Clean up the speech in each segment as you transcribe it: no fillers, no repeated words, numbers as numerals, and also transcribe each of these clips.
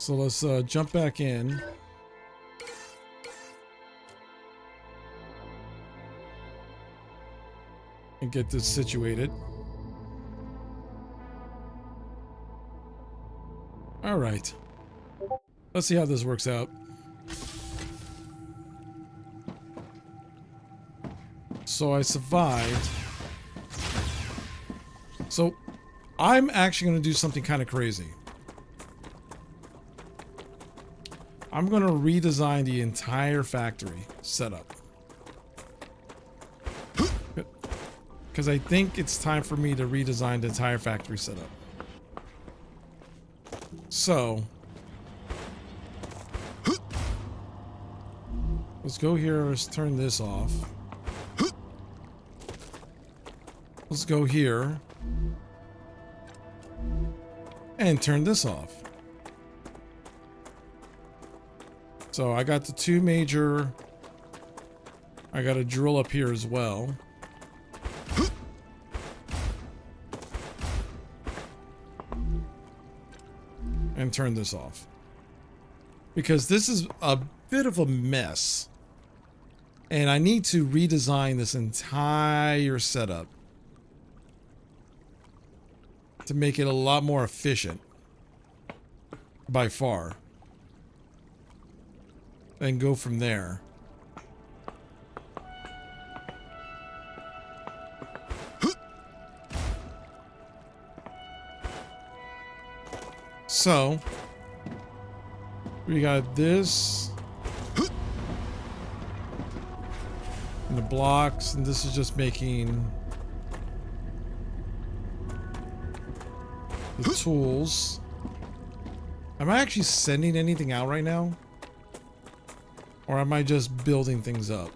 So let's jump back in. And get this situated. All right. Let's see how this works out. So I survived. So I'm actually going to do something kind of crazy. I'm going to redesign the entire factory setup. Because I think it's time for me to redesign the entire factory setup. So let's go here. Let's turn this off. Let's go here and turn this off. So I got the two major. I got a drill up here as well. And turn this off. Because this is a bit of a mess. And I need to redesign this entire setup to make it a lot more efficient. By far. And go from there. So, we got this. And the blocks, and this is just making the tools. Am I actually sending anything out right now? Or am I just building things up?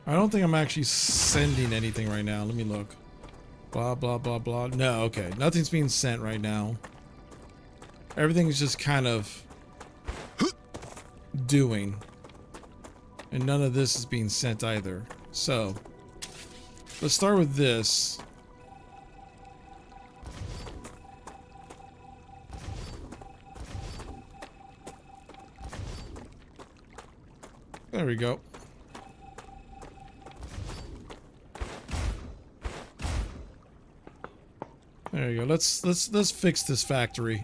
I don't think I'm actually sending anything right now. Let me look. Blah, blah, blah, blah. No, okay. Nothing's being sent right now. Everything is just kind of doing. And none of this is being sent either. So, let's start with this. There we go. There you go. Let's fix this factory.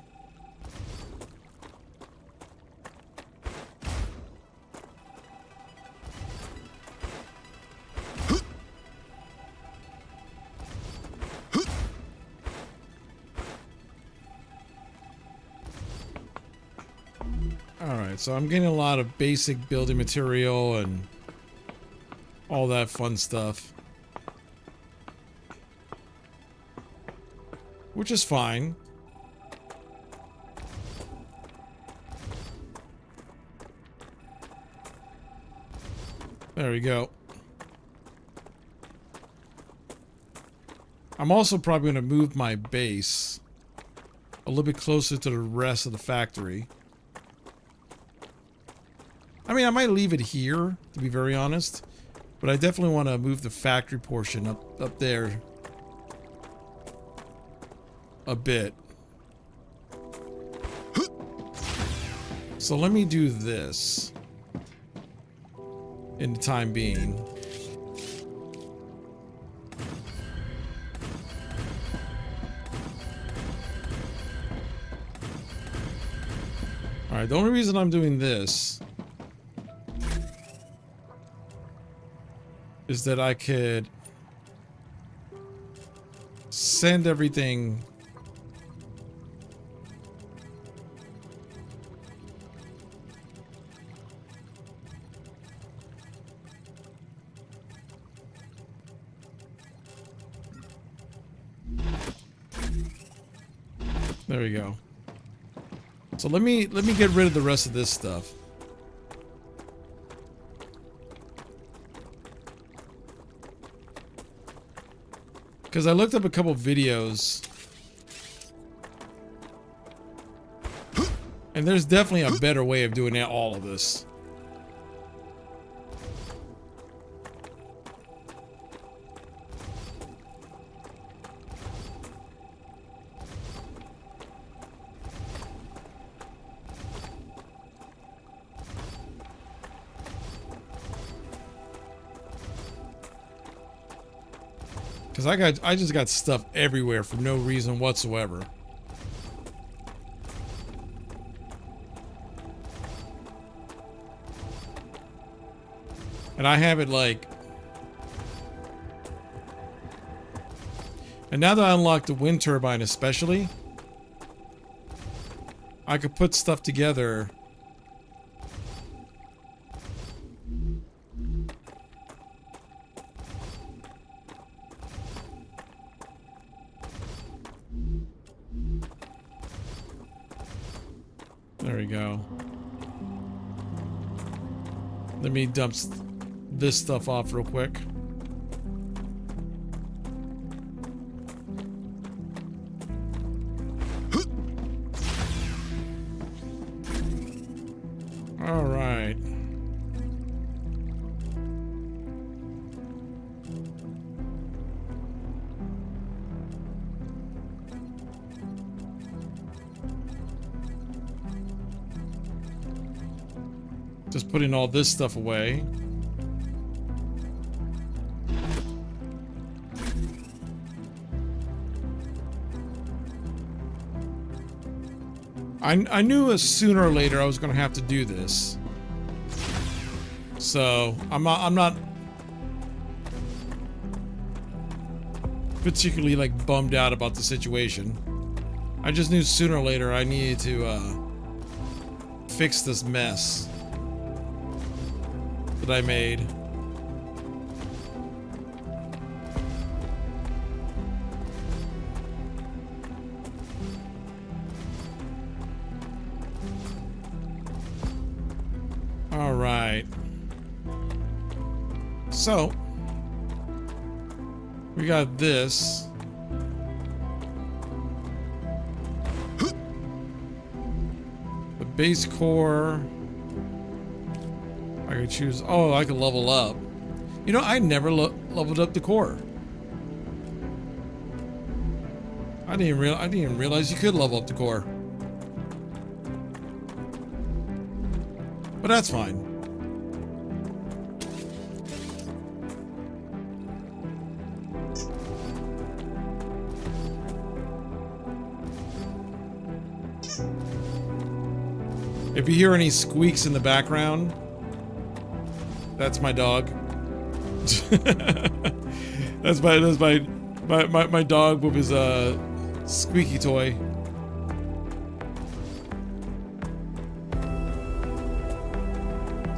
Alright, so I'm getting a lot of basic building material and all that fun stuff. Which is fine. There we go. I'm also probably going to move my base a little bit closer to the rest of the factory. I mean, I might leave it here, to be very honest. But I definitely want to move the factory portion up there a bit. So let me do this in the time being. Alright, the only reason I'm doing this is that I could send everything there we go. So let me get rid of the rest of this stuff. Because I looked up a couple videos and there's definitely a better way of doing all of this. Because I just got stuff everywhere for no reason whatsoever. And I have it like... And now that I unlocked the wind turbine especially, I could put stuff together. There we go. Let me dump this stuff off real quick. All right. Just putting all this stuff away. I knew sooner or later I was going to have to do this. So, I'm not particularly like bummed out about the situation. I just knew sooner or later I needed to fix this mess that I made. All right. So, we got this. The base core. I could choose. Oh, I could level up. You know, I never leveled up the core. I didn't even realize you could level up the core. But that's fine. If you hear any squeaks in the background, that's my dog. that's my dog with his squeaky toy.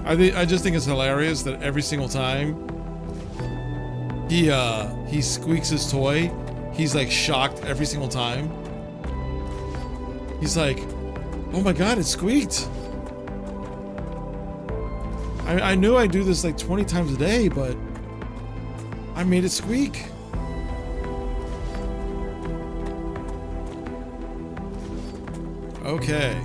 I just think it's hilarious that every single time he squeaks his toy, he's like shocked every single time. He's like, "Oh my god, it squeaked." I knew I do this like 20 times a day, but I made it squeak. Okay.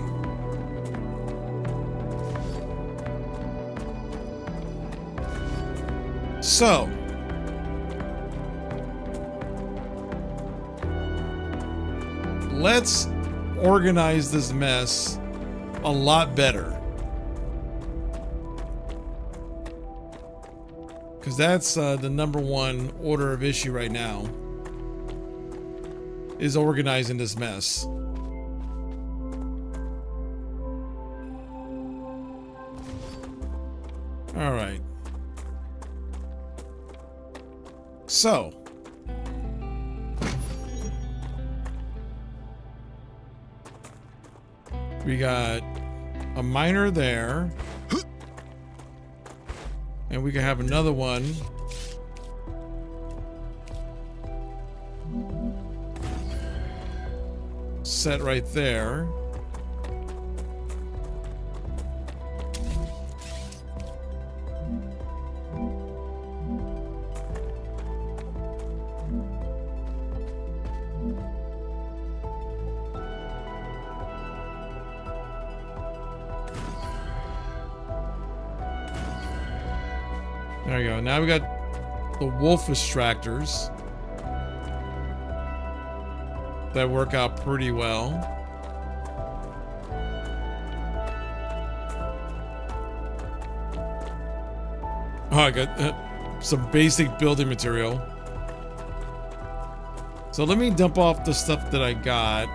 So, let's organize this mess a lot better. Because that's the #1 order of issue right now, is organizing this mess. All right. So, we got a miner there, and we can have another one set right there. There you go. Now we got the wolf extractors that work out pretty well. Oh, I got some basic building material. So let me dump off the stuff that I got.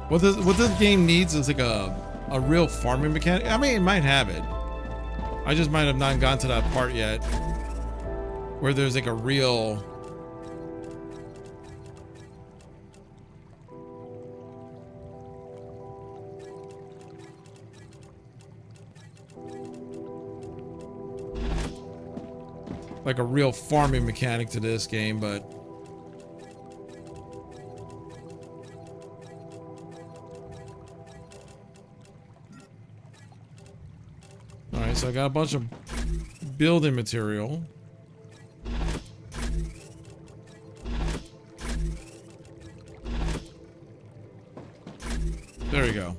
What this game needs is like a real farming mechanic. I mean, it might have it. I just might have not gone to that part yet where there's like a real farming mechanic to this game, but all right, so I got a bunch of building material. There we go.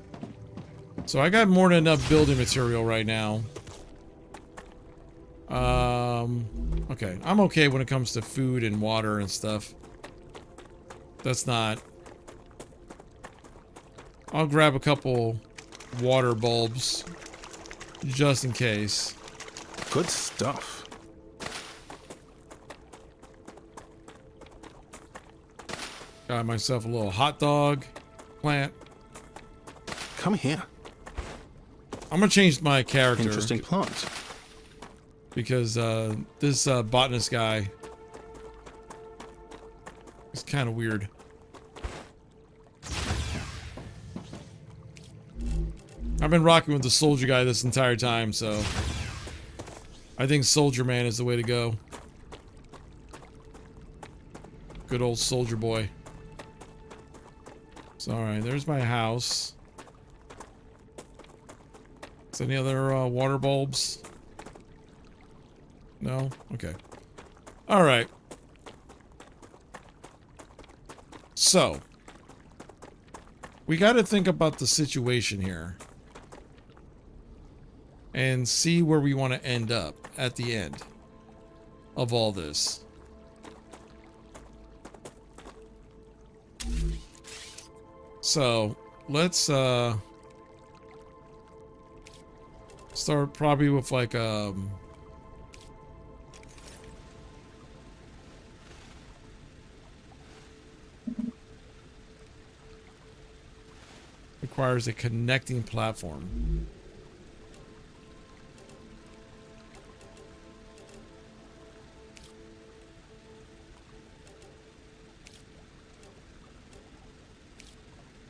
So I got more than enough building material right now. Okay, I'm okay when it comes to food and water and stuff. That's not... I'll grab a couple water bulbs just in case. Good stuff. Got myself a little hot dog plant. Come here. I'm gonna change my character. Interesting plant. Because this botanist guy is kind of weird. I've been rocking with the soldier guy this entire time, so I think Soldier Man is the way to go. Good old soldier boy. So, alright, there's my house. Is any other water bulbs? No? Okay. Alright. So, we got to think about the situation here. And see where we want to end up at the end of all this. So, let's start probably with like requires a connecting platform.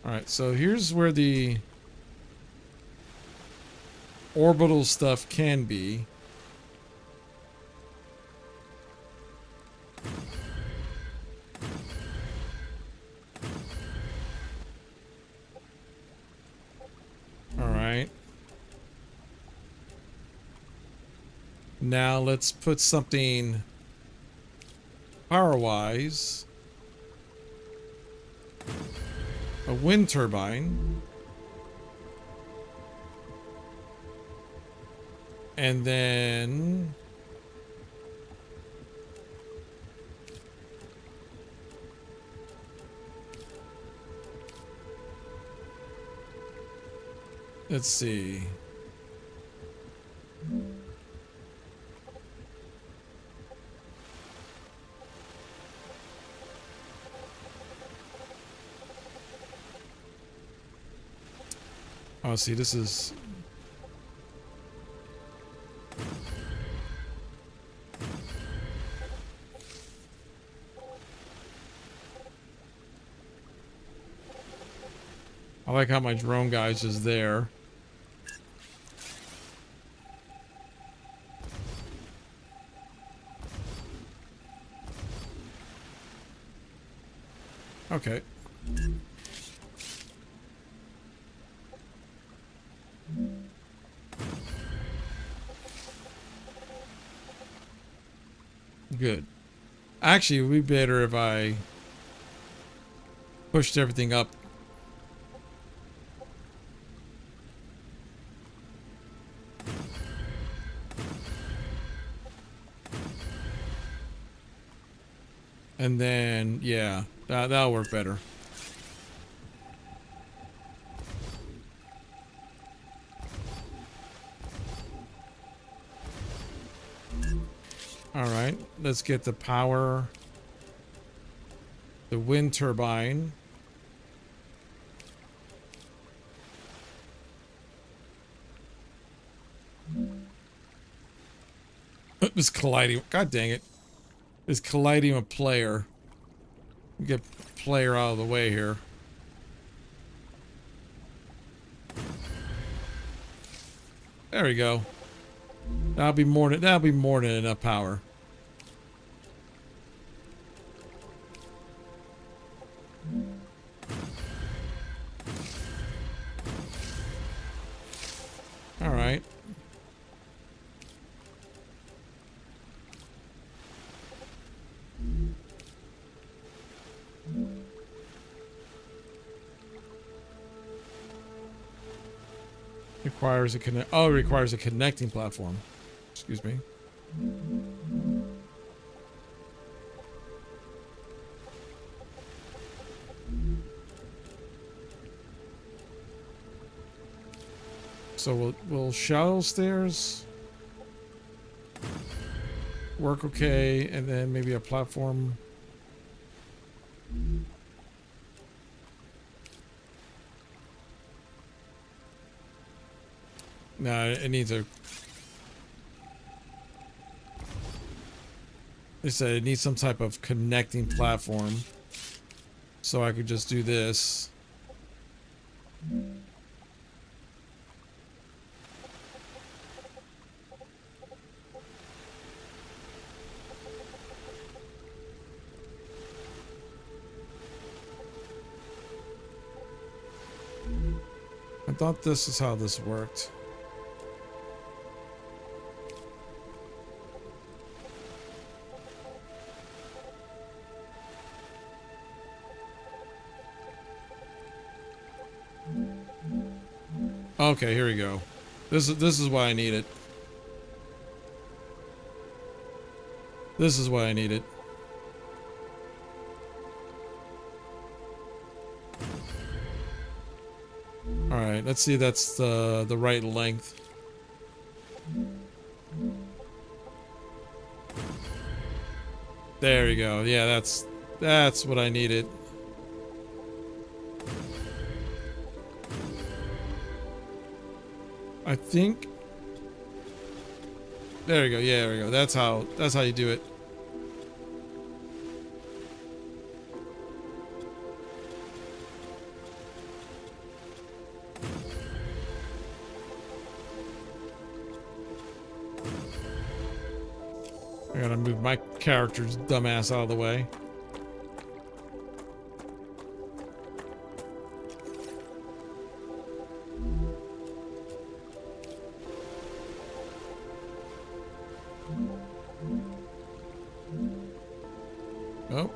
Alright, so here's where the orbital stuff can be. Alright. Now let's put something power-wise. A wind turbine. And then let's see. Oh, see, this is... I like how my drone guy's just there. Okay. Good. Actually, it would be better if I pushed everything up. And then, yeah, that'll work better. All right, let's get the power. The wind turbine. It's colliding. God dang it. It's colliding with player. Get player out of the way here. There we go. That'll be more than enough power. All right. Requires a connect. Oh, it requires a connecting platform. Excuse me. So will shallow stairs work okay, and then maybe a platform. No, it needs a. They said it needs some type of connecting platform, so I could just do this. I thought this is how this worked. Okay, here we go. This is why I need it. This is why I need it. All right, let's see if that's the right length. There we go. Yeah, that's what I needed. I think. There we go. Yeah, there we go. That's how you do it. I gotta move my character's dumbass out of the way. Oh.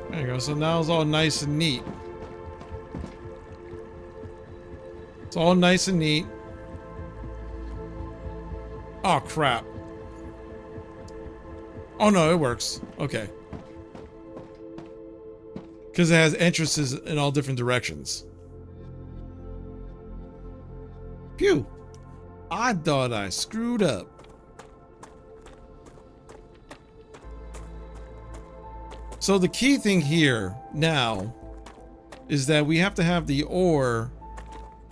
There you go. So now it's all nice and neat. It's all nice and neat. Oh, crap. Oh, no, it works. Okay. Because it has entrances in all different directions. Phew. I thought I screwed up. So the key thing here now is that we have to have the ore.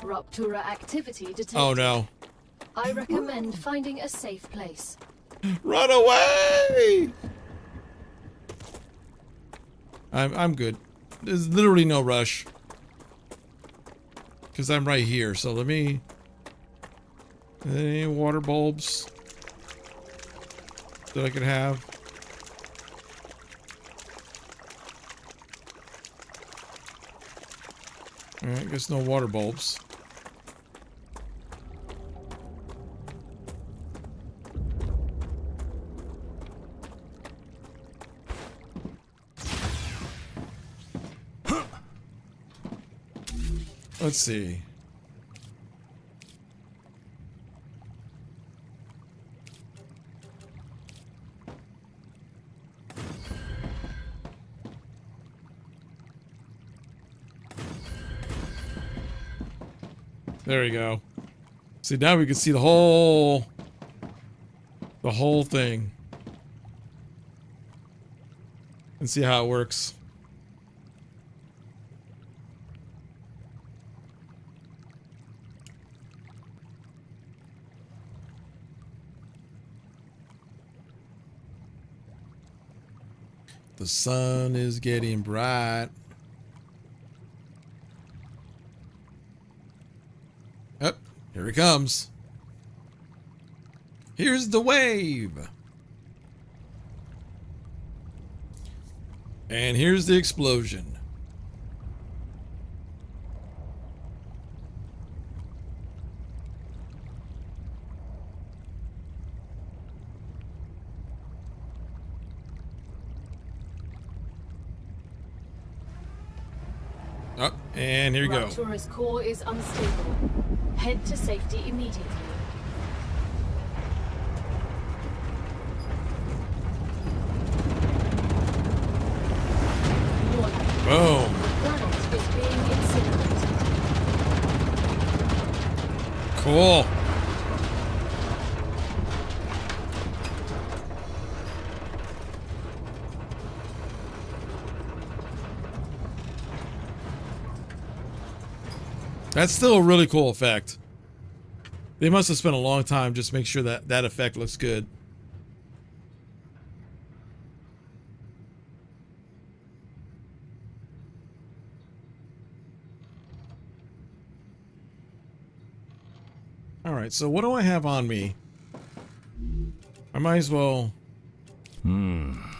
Rupture activity detected. Oh no. I recommend finding a safe place. Run away! I'm good. There's literally no rush. Because I'm right here. So let me... Any water bulbs that I could have? Alright, guess no water bulbs. Let's see. There we go. See, now we can see the whole thing. And see how it works. The sun is getting bright. Yep, here he comes. Here's the wave. And here's the explosion. Oh, and here you go. Raptura's core is unstable. Head to safety immediately. Boom. The planet is being incinerated. Cool. That's still a really cool effect. They must have spent a long time just to make sure that that effect looks good. All right, so what do I have on me? I might as well.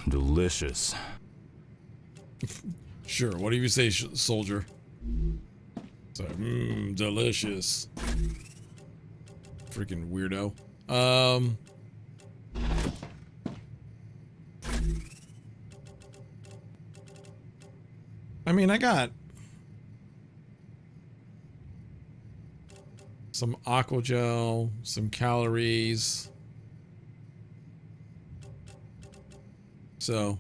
Delicious. Sure, what do you say, soldier? So, delicious. Freaking weirdo. I mean, I got some aqua gel, some calories. So,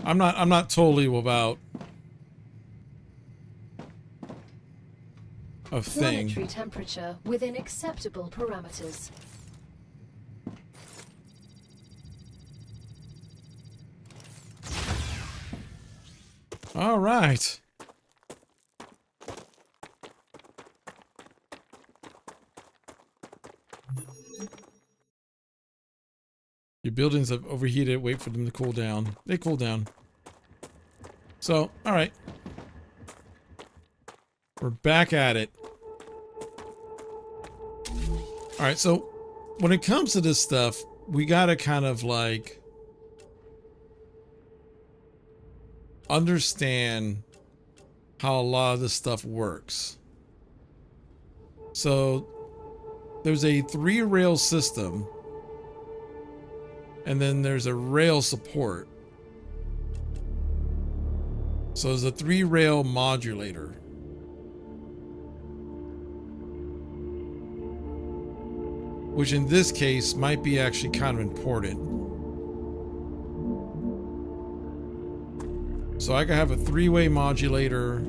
I'm not totally without a thing. Planetary temperature within acceptable parameters. All right. Your buildings have overheated. Wait for them to cool down. They cool down. So, all right. We're back at it. All right, so when it comes to this stuff, we gotta kind of like understand how a lot of this stuff works. So there's a 3-rail system, and then there's a rail support. So there's a 3-rail modulator. Which in this case might be actually kind of important. So I could have a 3-way modulator.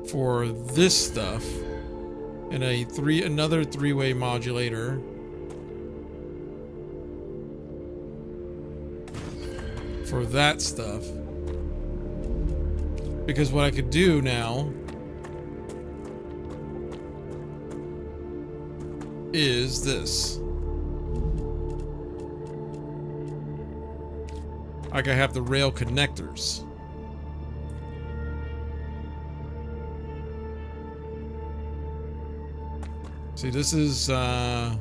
For this stuff. And another 3-way modulator. For that stuff. Because what I could do now is this. I can have the rail connectors. See, this is 2 on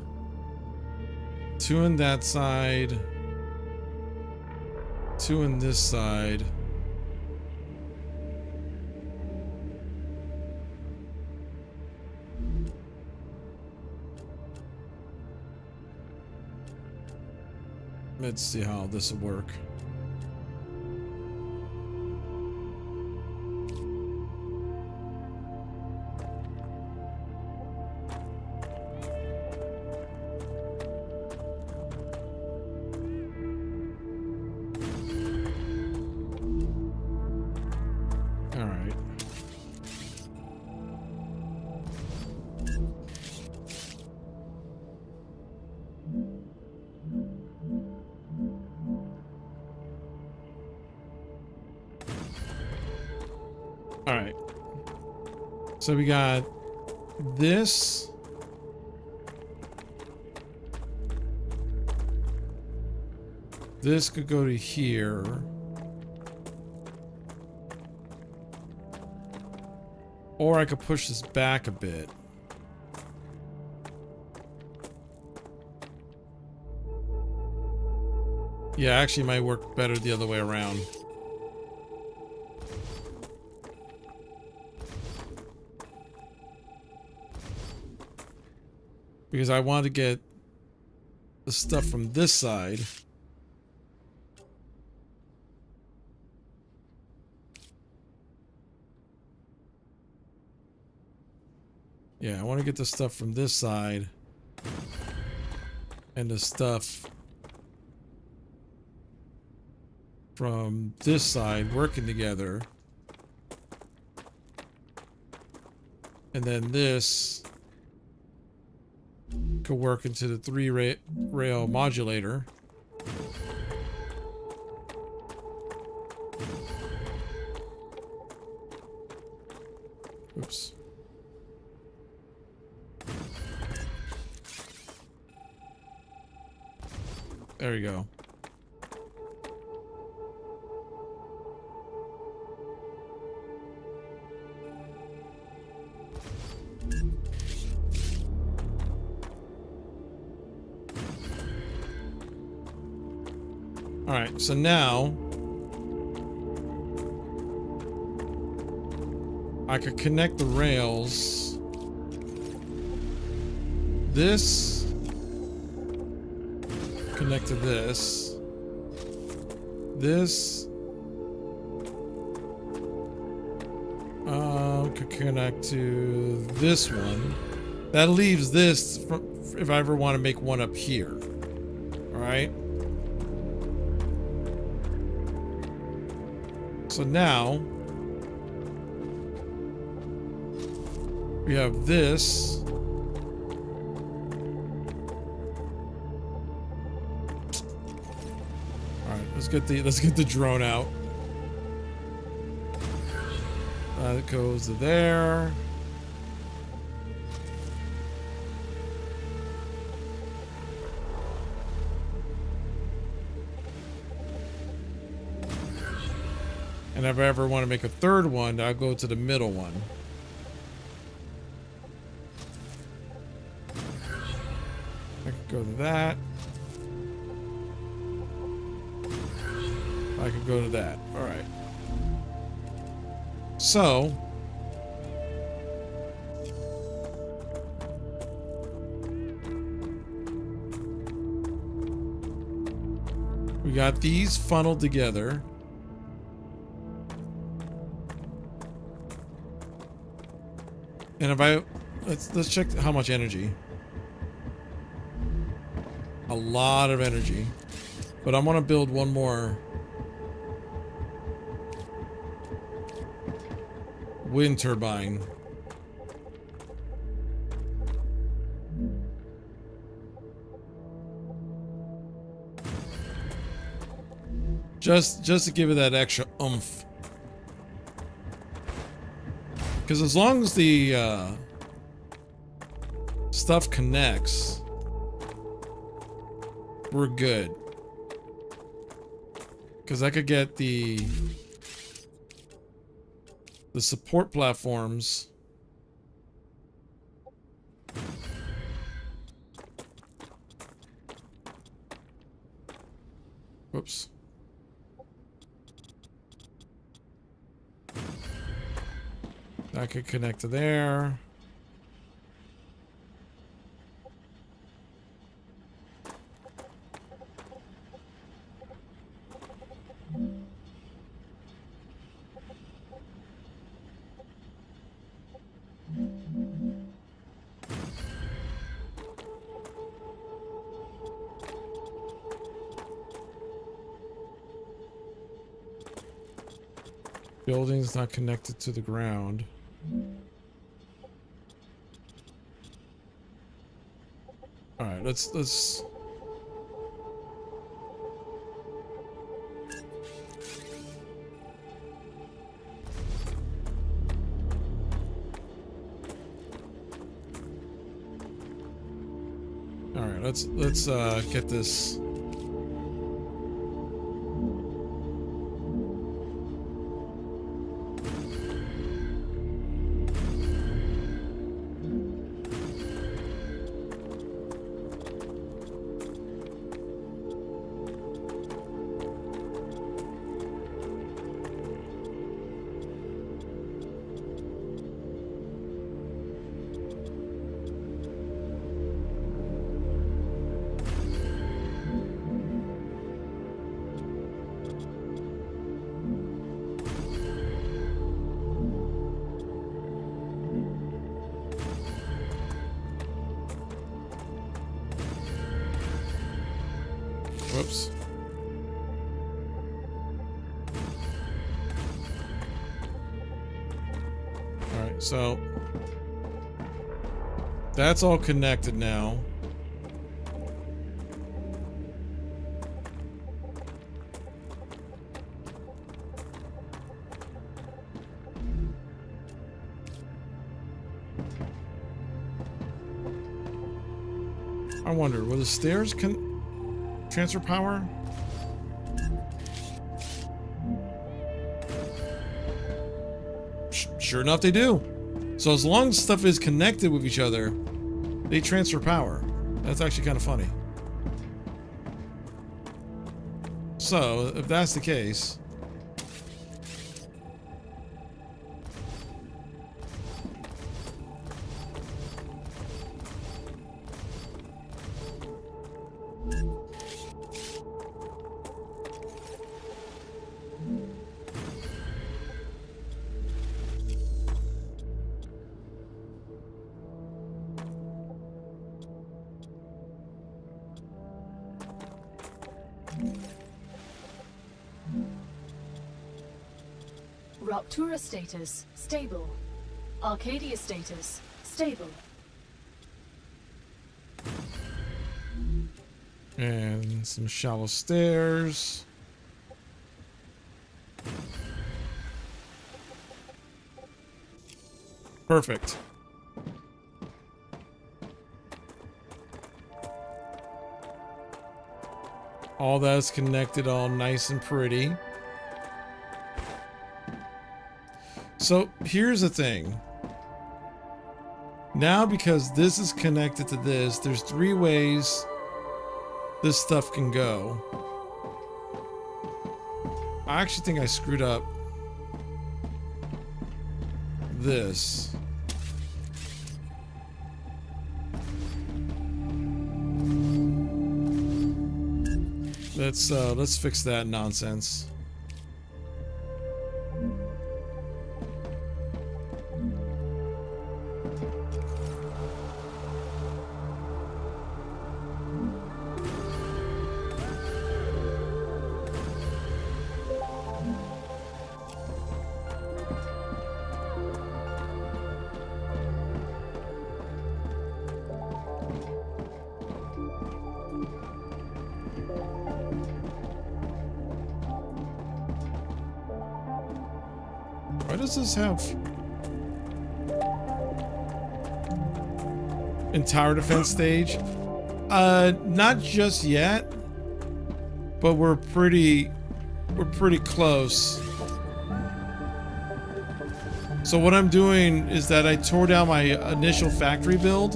that side, 2 on this side. Let's see how this will work. All right. All right. So we got this. This could go to here. Or I could push this back a bit. Yeah, actually it might work better the other way around. Because I want to get the stuff from this side. Yeah, I want to get the stuff from this side. And the stuff from this side working together. And then this could work into the 3-rail modulator. Oops. There you go. All right, so now I could connect the rails. This connect to this. This could connect to this one. That leaves this for if I ever want to make one up here. All right. So now we have this. All right, let's get the drone out. That goes to there. And if I ever want to make a third one, I'll go to the middle one. I could go to that. I could go to that. All right. So we got these funneled together. And if I let's check how much energy. A lot of energy. But I want to build one more wind turbine. Just to give it that extra oomph. Because as long as the stuff connects, we're good. Because I could get the support platforms. Whoops. That could connect to there. Building's not connected to the ground. All right, let's. All right, let's get this. Whoops. All right, so that's all connected now. I wonder, will the stairs transfer power? Sure enough, they do. So as long as stuff is connected with each other, they transfer power. That's actually kind of funny. So if that's the case, Ruptura status, stable. Arcadia status, stable. and some shallow stairs. Perfect. All that's connected, all nice and pretty. So here's the thing. Now, because this is connected to this, there's 3 ways this stuff can go. I actually think I screwed up this. Let's fix that nonsense. Why does this have entire defense stage? Not just yet, but we're pretty close. So what I'm doing is that I tore down my initial factory build.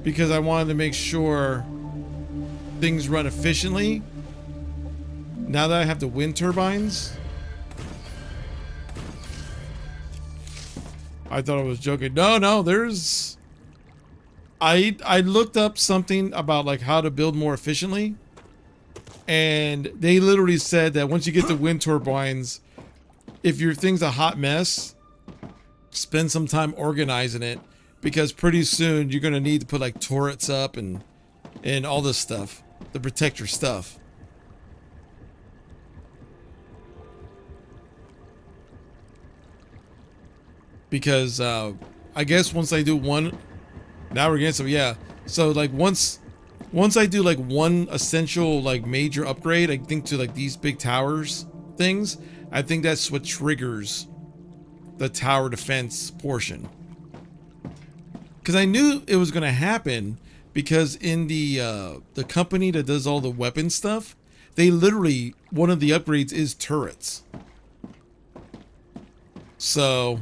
Because I wanted to make sure things run efficiently. now that I have the wind turbines, I thought I was joking. No, there's... I looked up something about like how to build more efficiently, and they literally said that once you get the wind turbines, if your thing's a hot mess, spend some time organizing it, because pretty soon you're gonna need to put like turrets up and all this stuff to protect your stuff. Because I guess once I do one, now we're getting some, yeah. So like once I do like one essential like major upgrade, I think to like these big towers things, I think that's what triggers the tower defense portion. Because I knew it was gonna happen, because in the company that does all the weapon stuff, they literally, one of the upgrades is turrets. So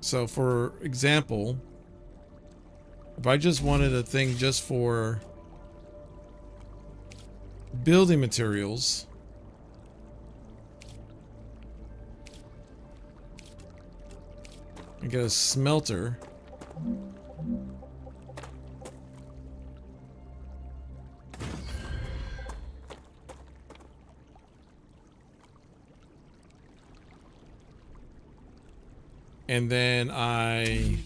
So for example, if I just wanted a thing just for building materials, I get a smelter. And then I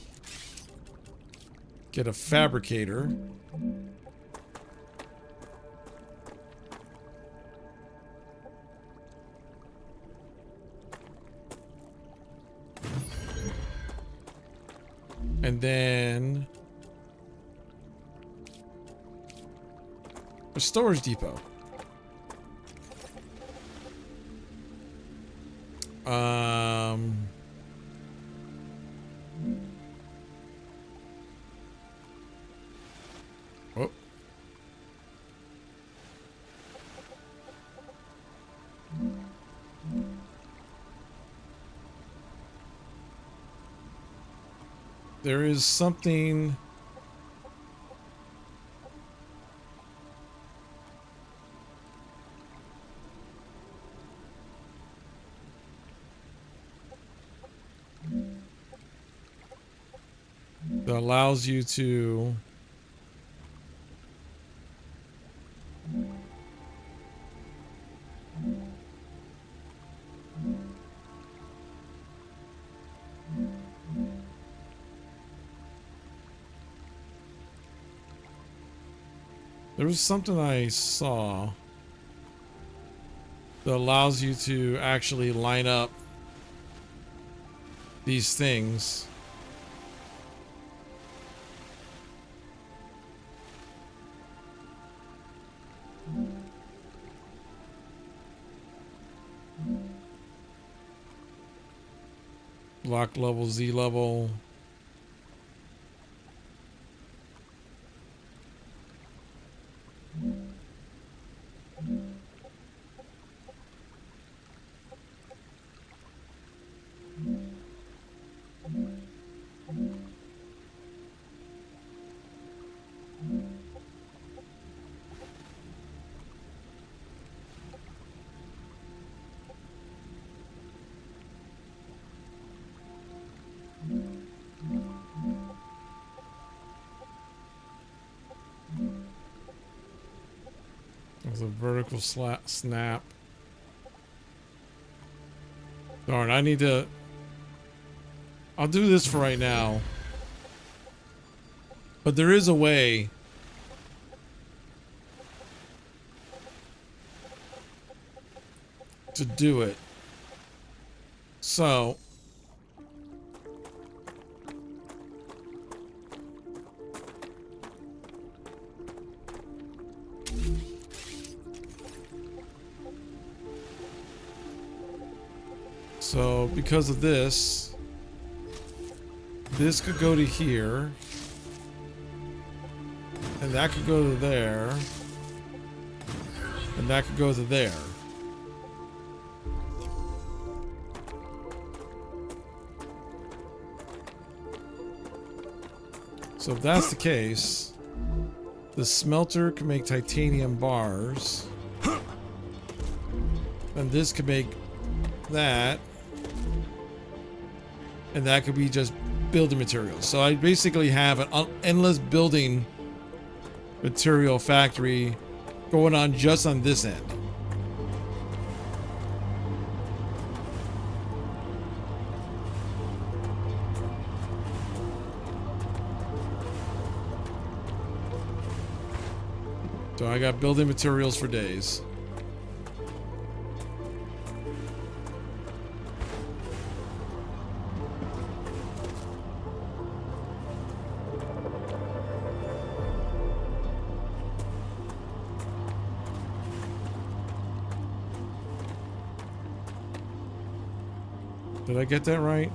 get a fabricator. And then a storage depot. Oh. There is something. That allows you to there was something I saw that allows you to actually line up these things. Block level, Z level. There's a vertical snap. Darn, I need to... I'll do this for right now. But there is a way to do it. So... So, because of this could go to here. And that could go to there. And that could go to there. So if that's the case, the smelter can make titanium bars. And this could make that. And that could be just building materials. So I basically have an endless building material factory going on just on this end. So I got building materials for days. Did I get that right?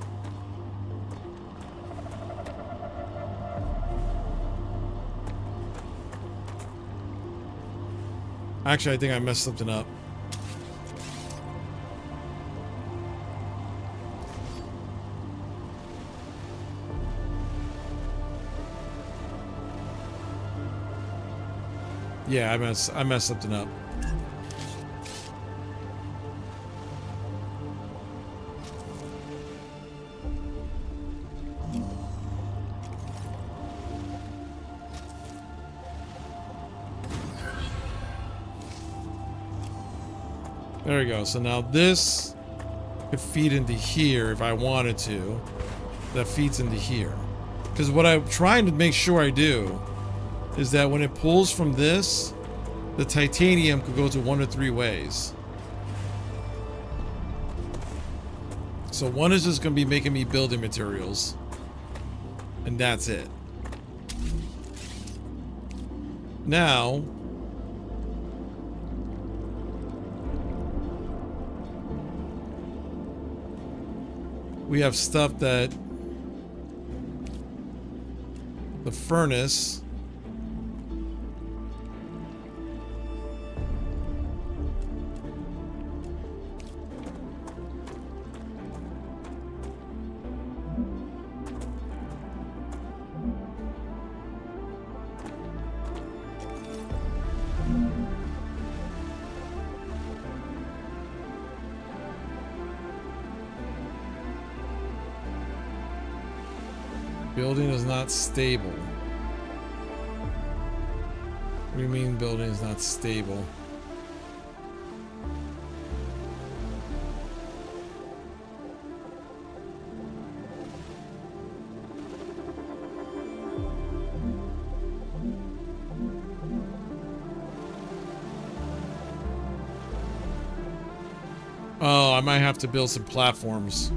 Actually, I think I messed something up. Yeah, I messed something up. There we go. So now this could feed into here if I wanted to. That feeds into here. Because what I'm trying to make sure I do is that when it pulls from this, the titanium could go to 1 of 3 ways. So one is just going to be making me building materials. And that's it. Now, we have stuff that the furnace building is not stable. What do you mean building is not stable? Oh, I might have to build some platforms.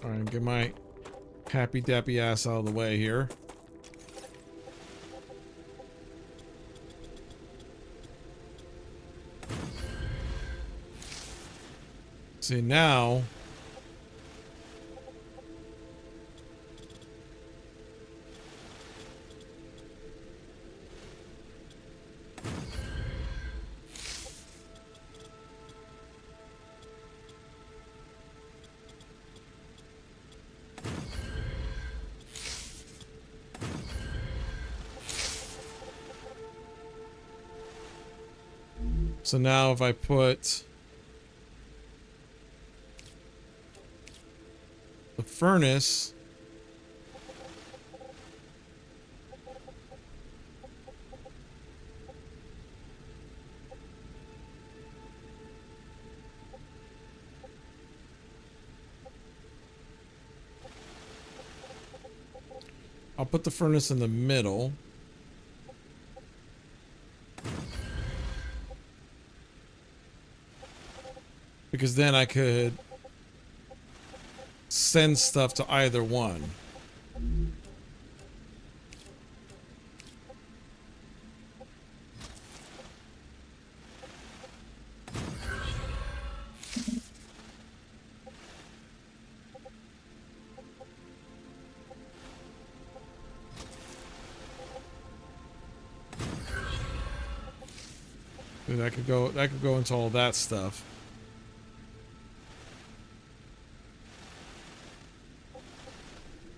Alright, get my happy dappy ass out of the way here. See, now So now if I put the furnace I'll put the furnace in the middle. Because then I could send stuff to either one. That could go into all that stuff.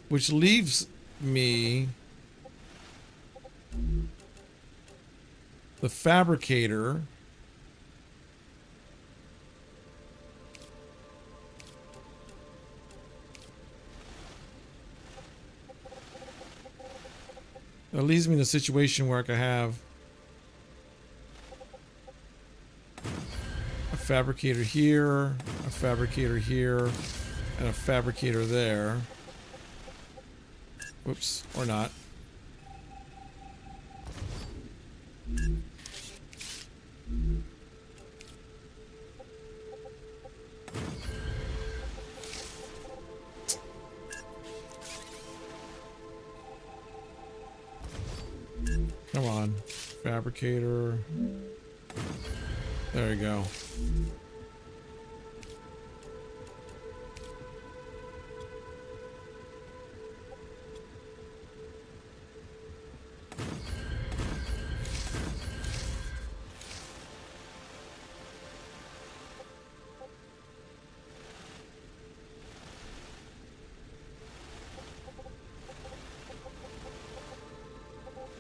Which leaves me the fabricator. That leaves me in a situation where I could have a fabricator here, a fabricator here, and a fabricator there. Whoops, or not. Come on, fabricator. There you go.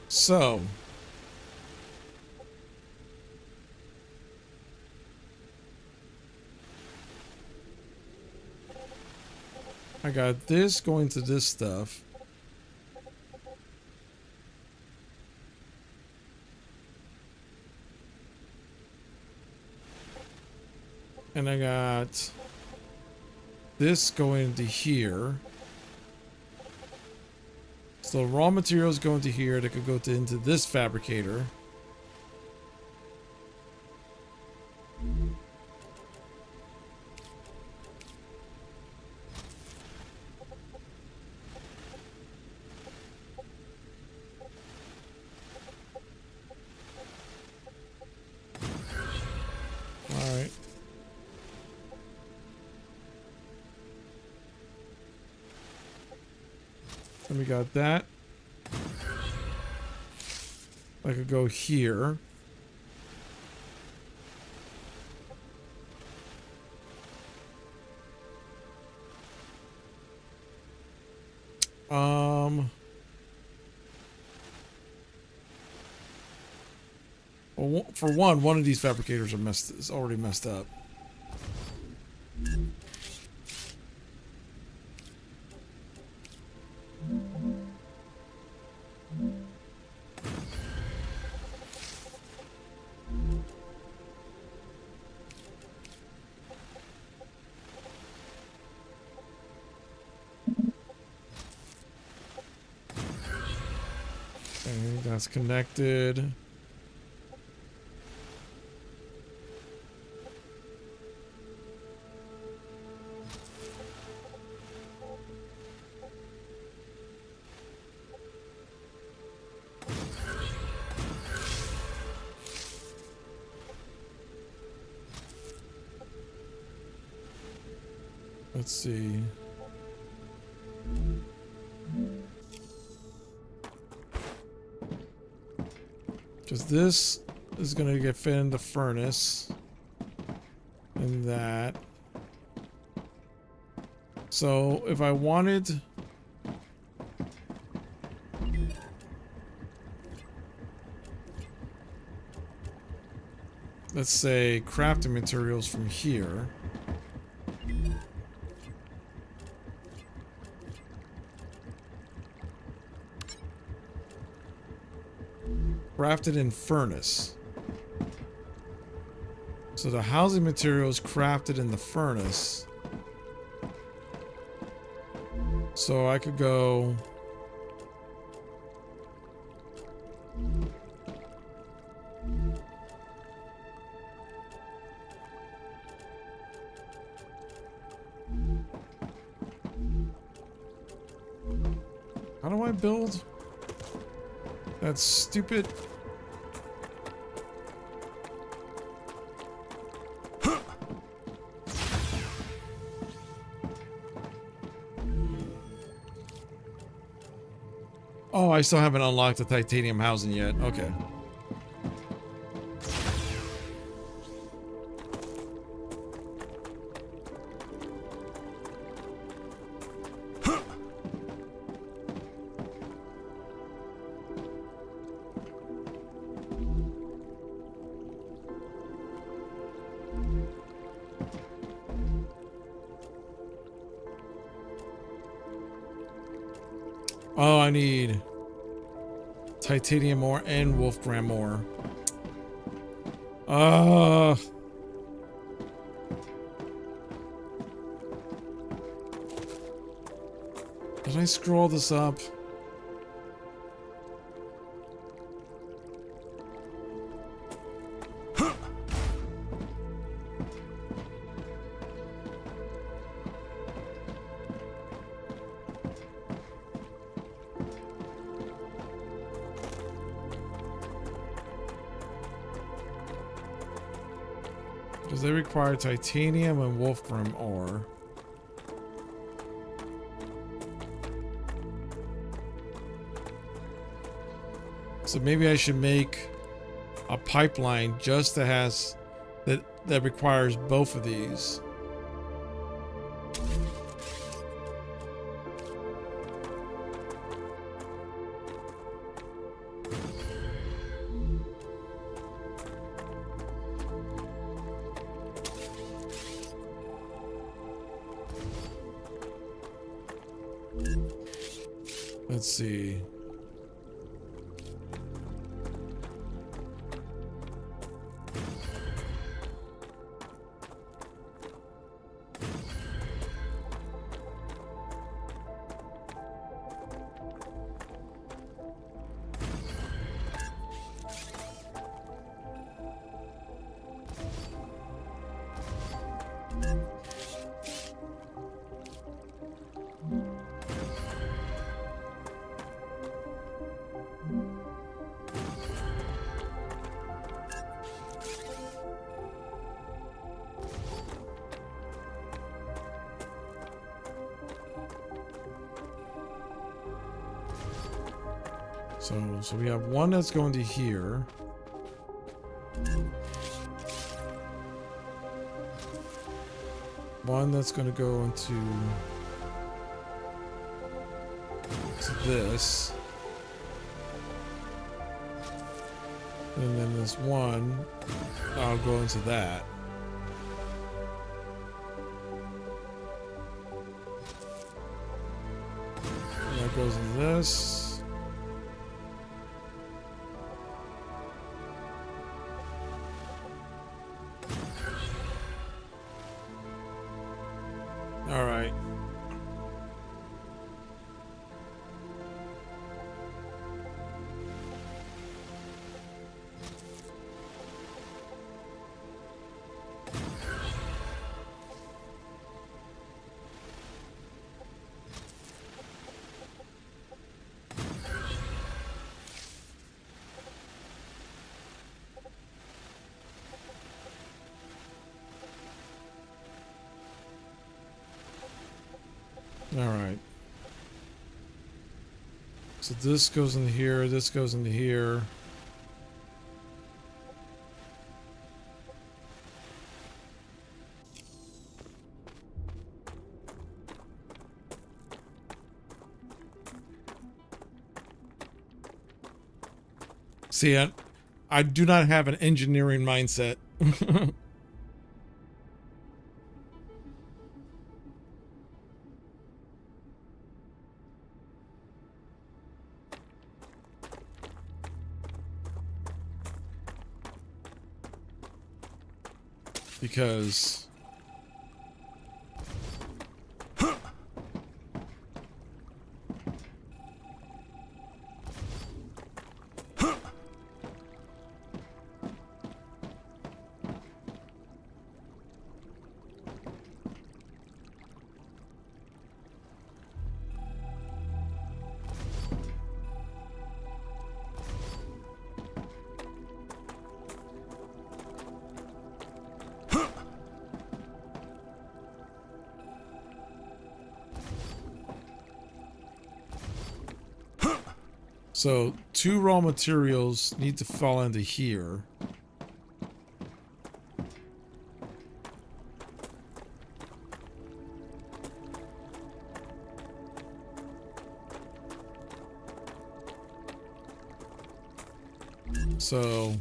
So, I got this going to this stuff. And I got this going to here. So raw materials go into here that could go into this fabricator. All right. Then we got that. I could go here. Well, for one of these fabricators is already messed up. Okay, that's connected. Let's see. Because this is going to get fed in the furnace. And that. So if I wanted... let's say crafting materials from here. Crafted in furnace. So the housing material is crafted in the furnace. So I could go How do I build that stupid... Oh, I still haven't unlocked the titanium housing yet. Okay. Oh, I need titanium ore and wolfram ore. Did I scroll this up? Because they require titanium and wolfram ore. So maybe I should make a pipeline just that has that requires both of these. Let's see. So we have one that's going to here. One that's going to go into this. And then this one, I'll go into that. And that goes into this. All right. All right. So this goes into here, this goes into here. See, I do not have an engineering mindset. Because So 2 raw materials need to fall into here. So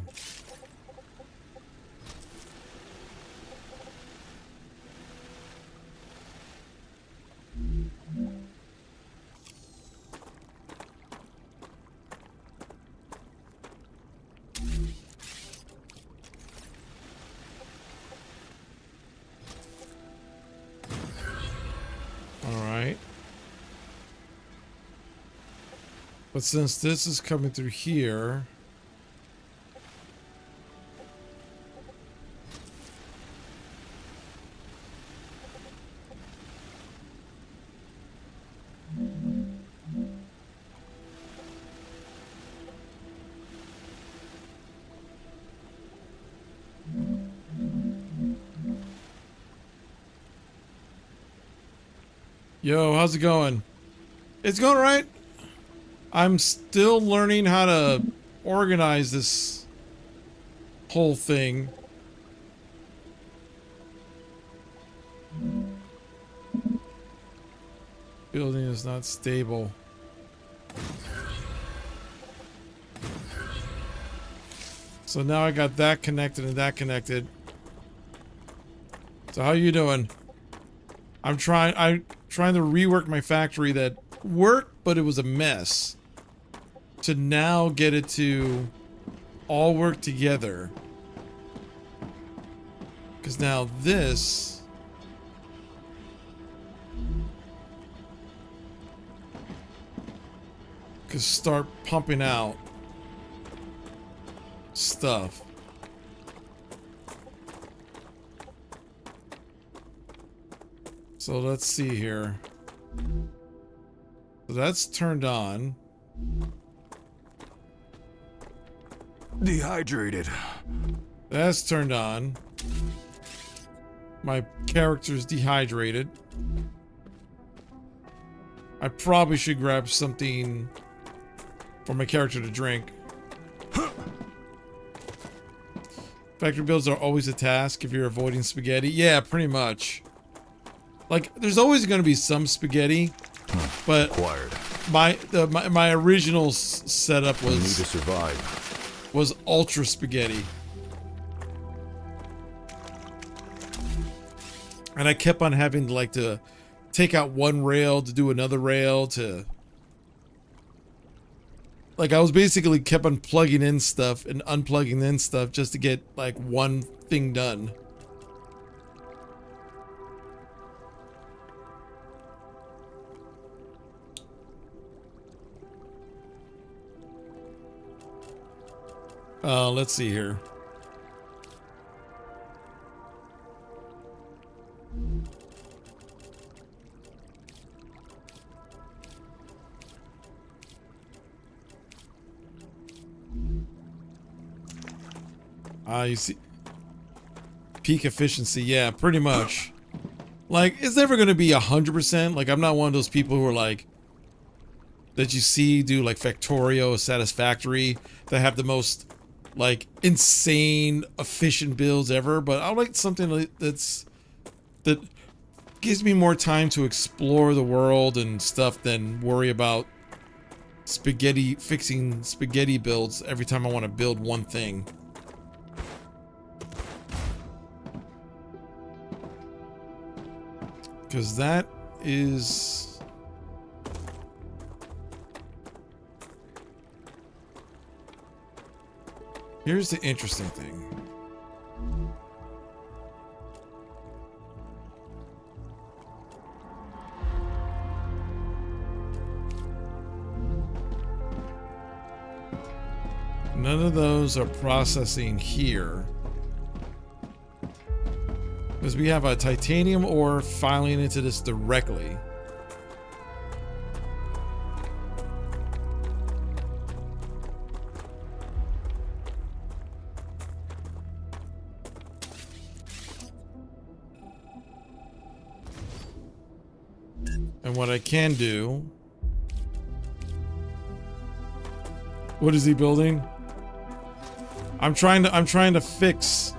but since this is coming through here, yo, how's it going? It's going all right. I'm still learning how to organize this whole thing. Building is not stable. So now I got that connected and that connected. So how you doing? I'm trying to rework my factory that worked, but it was a mess. To now get it to all work together. Because now this could start pumping out stuff. So let's see here. So that's turned on. Dehydrated. That's turned on. My character's dehydrated. I probably should grab something for my character to drink. Factory builds are always a task if you're avoiding spaghetti. Yeah, pretty much. Like, there's always going to be some spaghetti, but Acquired. my original setup We need to was survive. ultra spaghetti, and I kept on having to take out one rail to do another rail to. Like, I was basically kept on plugging in stuff and unplugging in stuff just to get like one thing done. Let's see here. You see, peak efficiency, yeah, pretty much. Like, it's never going to be 100%. Like, I'm not one of those people who are like, that you see do like Factorio, Satisfactory, that have the most like insane efficient builds ever. But I like something that gives me more time to explore the world and stuff than worry about fixing spaghetti builds every time I want to build one thing. Because that is... Here's the interesting thing. None of those are processing here. Because we have a titanium ore filing into this directly. And what I can do What is he building? I'm trying to fix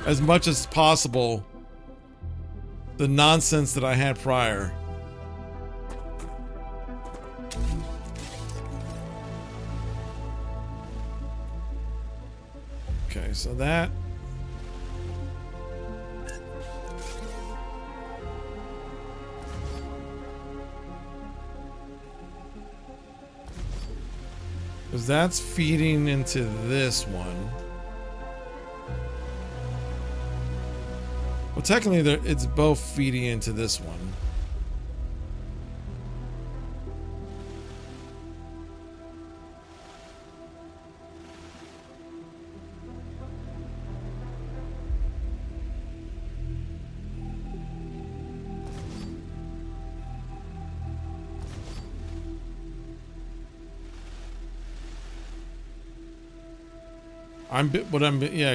as much as possible the nonsense that I had prior. Okay, so that. Because that's feeding into this one. Well, technically, it's both feeding into this one.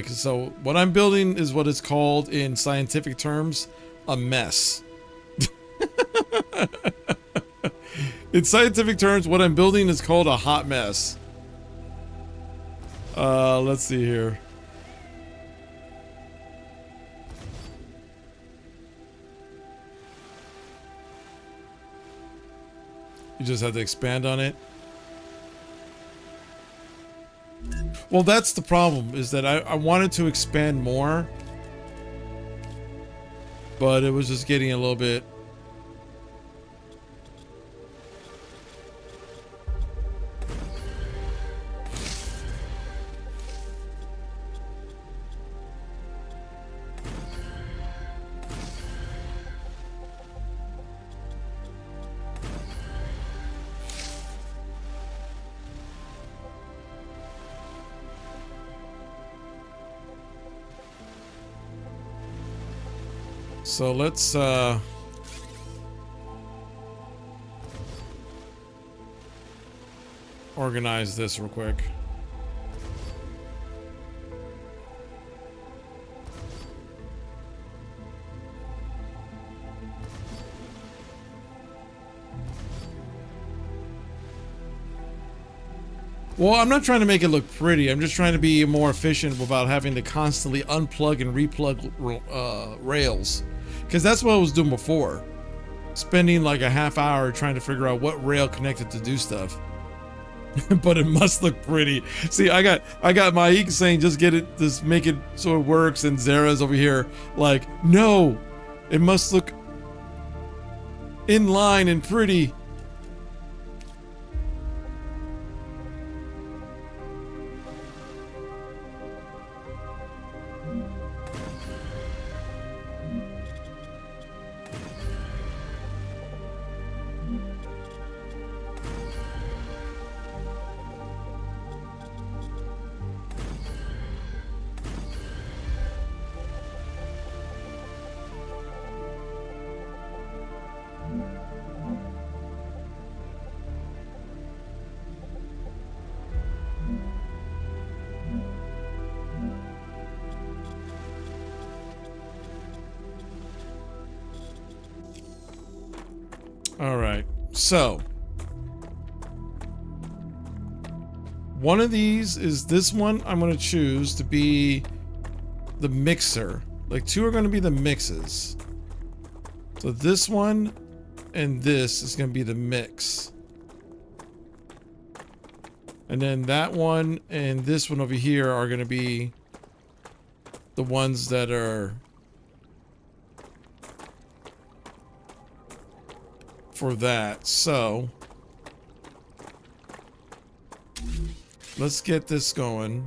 So what I'm building is what is called in scientific terms a mess. In scientific terms, what I'm building is called a hot mess. Let's see here. You just have to expand on it. Well, that's the problem, is that I wanted to expand more, but it was just getting a little bit. So let's organize this real quick. Well, I'm not trying to make it look pretty. I'm just trying to be more efficient without having to constantly unplug and replug rails. Because that's what I was doing before. Spending like a half hour trying to figure out what rail connected to do stuff. But it must look pretty. See, I got Mike saying just make it so it works, and Zara's over here like, no, it must look in line and pretty. All right, so one of these is this one. I'm going to choose to be the mixer. Like, two are going to be the mixes. So this one and this is going to be the mix. And then that one and this one over here are going to be the ones that are for that. So let's get this going.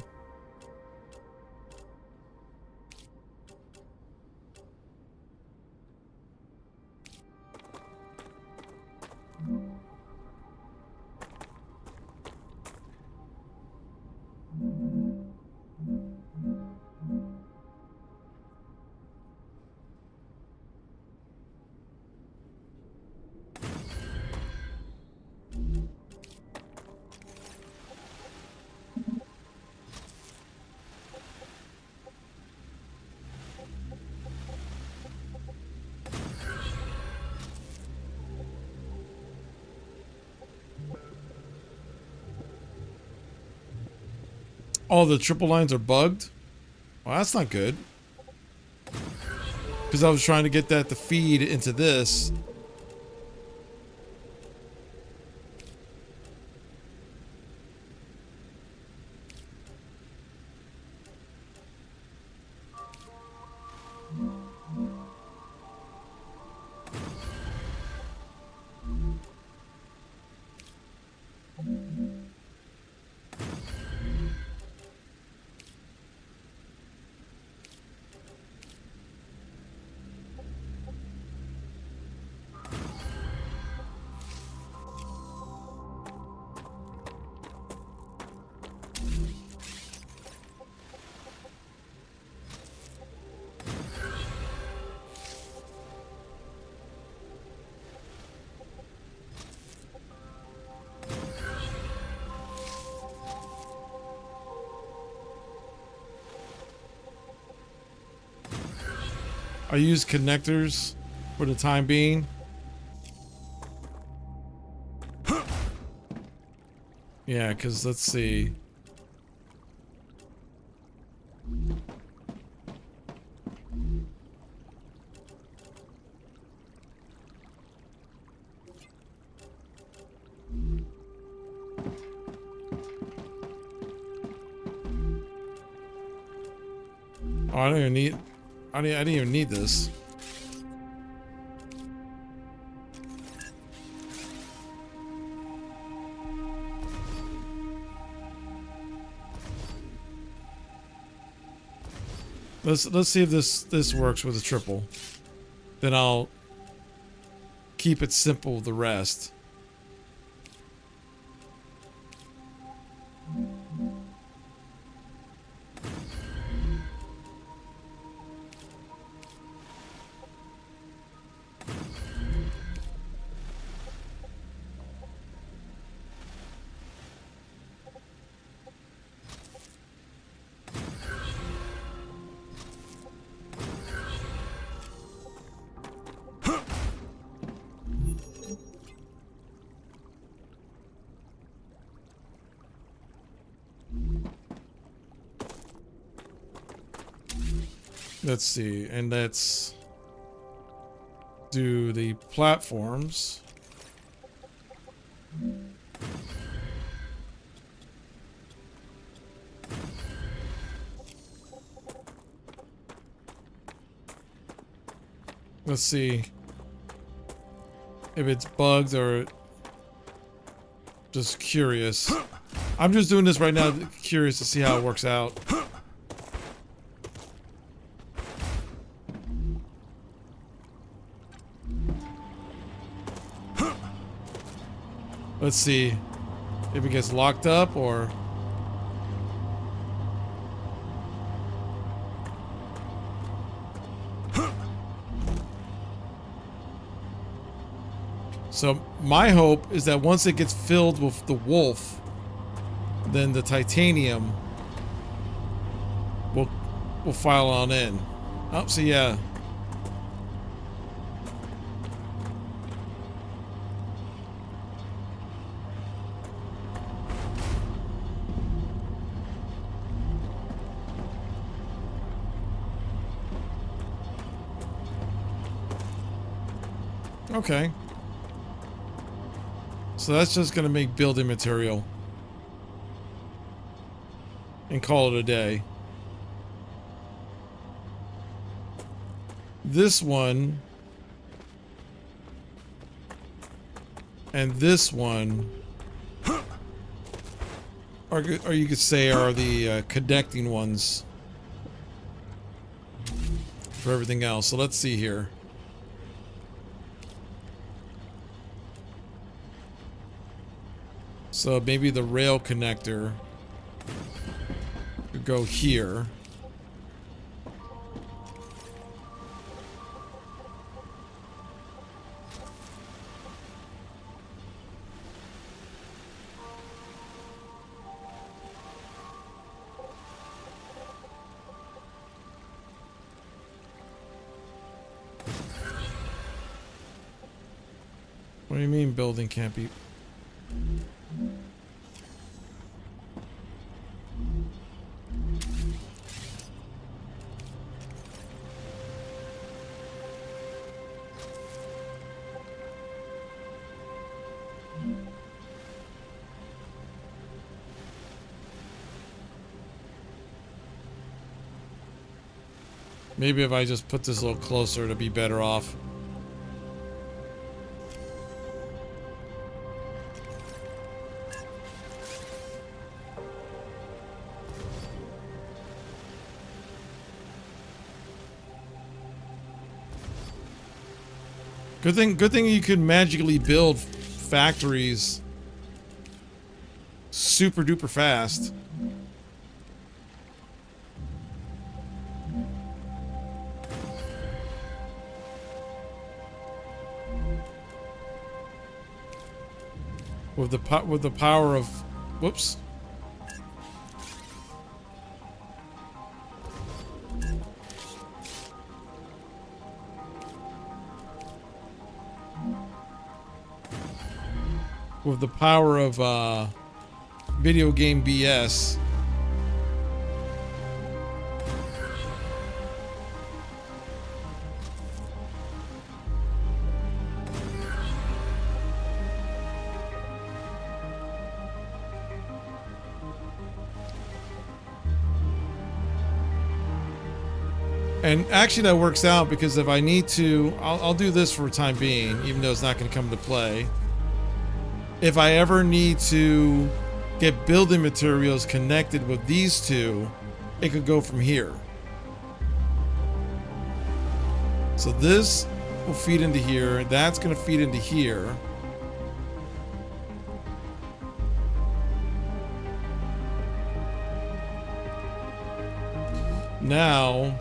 All the triple lines are bugged. Well, that's not good. Because I was trying to get that to feed into this. I use connectors for the time being. Yeah, because let's see. Oh, I don't even need. I didn't even need this. Let's see if this works with a triple. Then I'll keep it simple with the rest. Let's see, and let's do the platforms. Let's see if it's bugged or just curious. I'm just doing this right now, curious to see how it works out. Let's see if it gets locked up or... So my hope is that once it gets filled with the wolf, then the titanium will file on in. Oh, so yeah. Okay. So that's just going to make building material. And call it a day. This one. And this one. Or you could say are the connecting ones. For everything else. So let's see here. So maybe the rail connector could go here. What do you mean building can't be... Maybe if I just put this a little closer to be better off. Good thing you could magically build factories super duper fast. With the power of, whoops. With the power of video game BS. And actually that works out because if I need to, I'll do this for the time being, even though it's not going to come into play. If I ever need to get building materials connected with these two, it could go from here. So this will feed into here. That's going to feed into here. Now,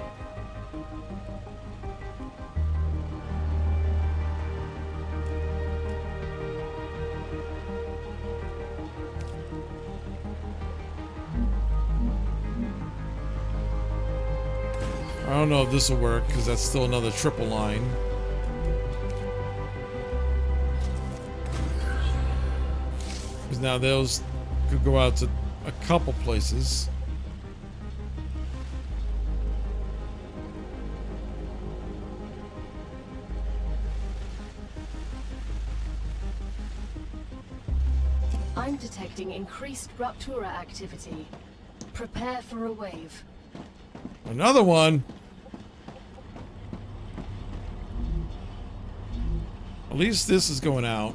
I don't know if this will work because that's still another triple line. Because now those could go out to a couple places. I'm detecting increased Ruptura activity. Prepare for a wave. Another one. At least this is going out.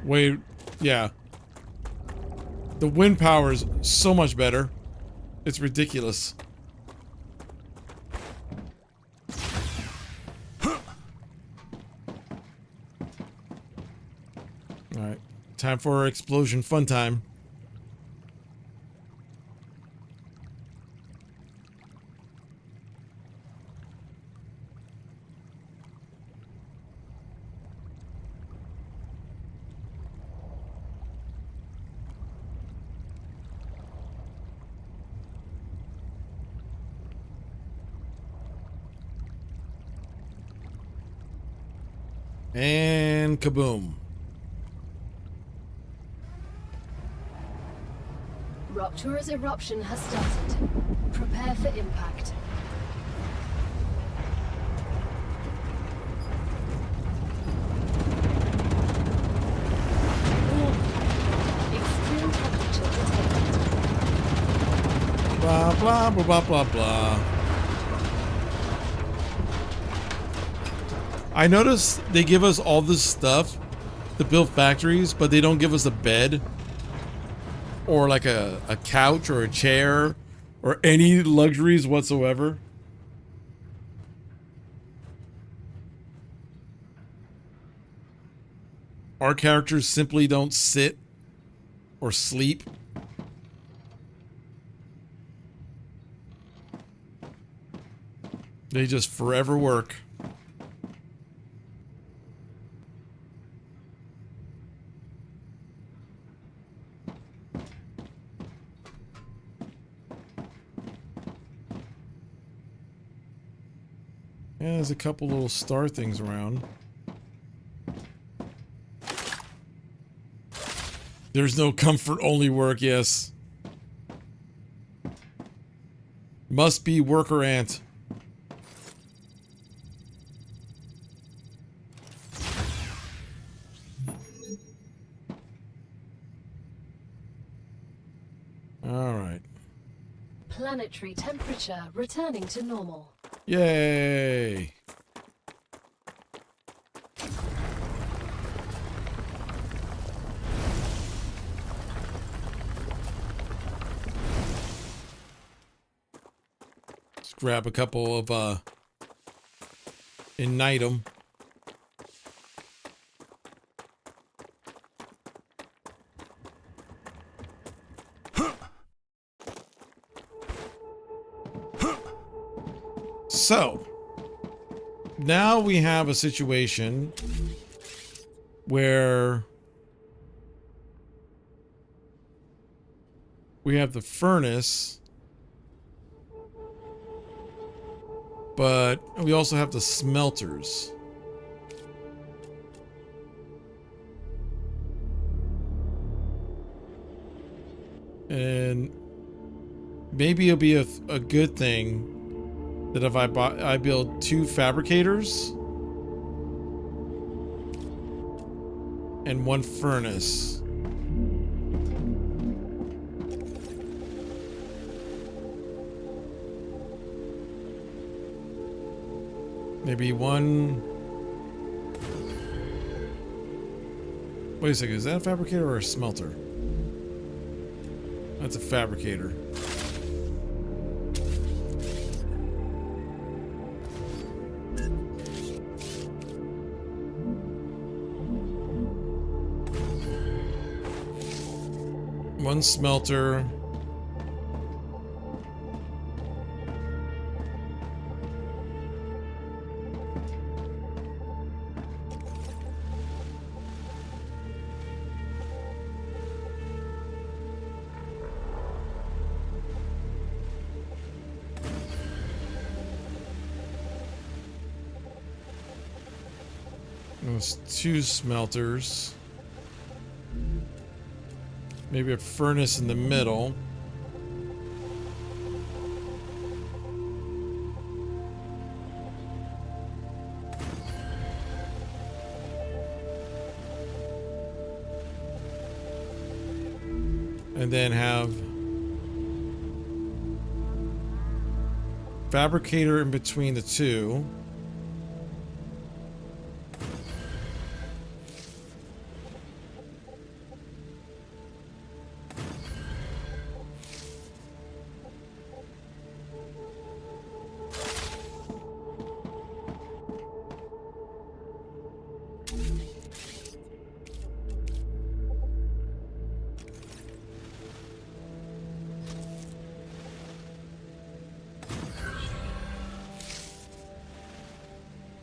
Wait, yeah. The wind power is so much better. It's ridiculous. Alright. Time for explosion fun time. And kaboom. Ruptura's eruption has started. Prepare for impact. Extreme temperature detected. Blah, blah, blah, blah, blah, blah. I noticed they give us all this stuff to build factories, but they don't give us a bed or like a couch or a chair or any luxuries whatsoever. Our characters simply don't sit or sleep. They just forever work. Yeah, there's a couple little star things around. There's no comfort, only work, yes. Must be worker ant. All right. Planetary temperature returning to normal. Yay! Let's grab a couple of ignite them. So, now we have a situation where we have the furnace, but we also have the smelters. And maybe it'll be a good thing that if I build 2 fabricators and 1 furnace. Maybe 1. Wait a second, is that a fabricator or a smelter? That's a fabricator. One smelter. Those 2 smelters. Maybe a furnace in the middle. And then have fabricator in between the 2.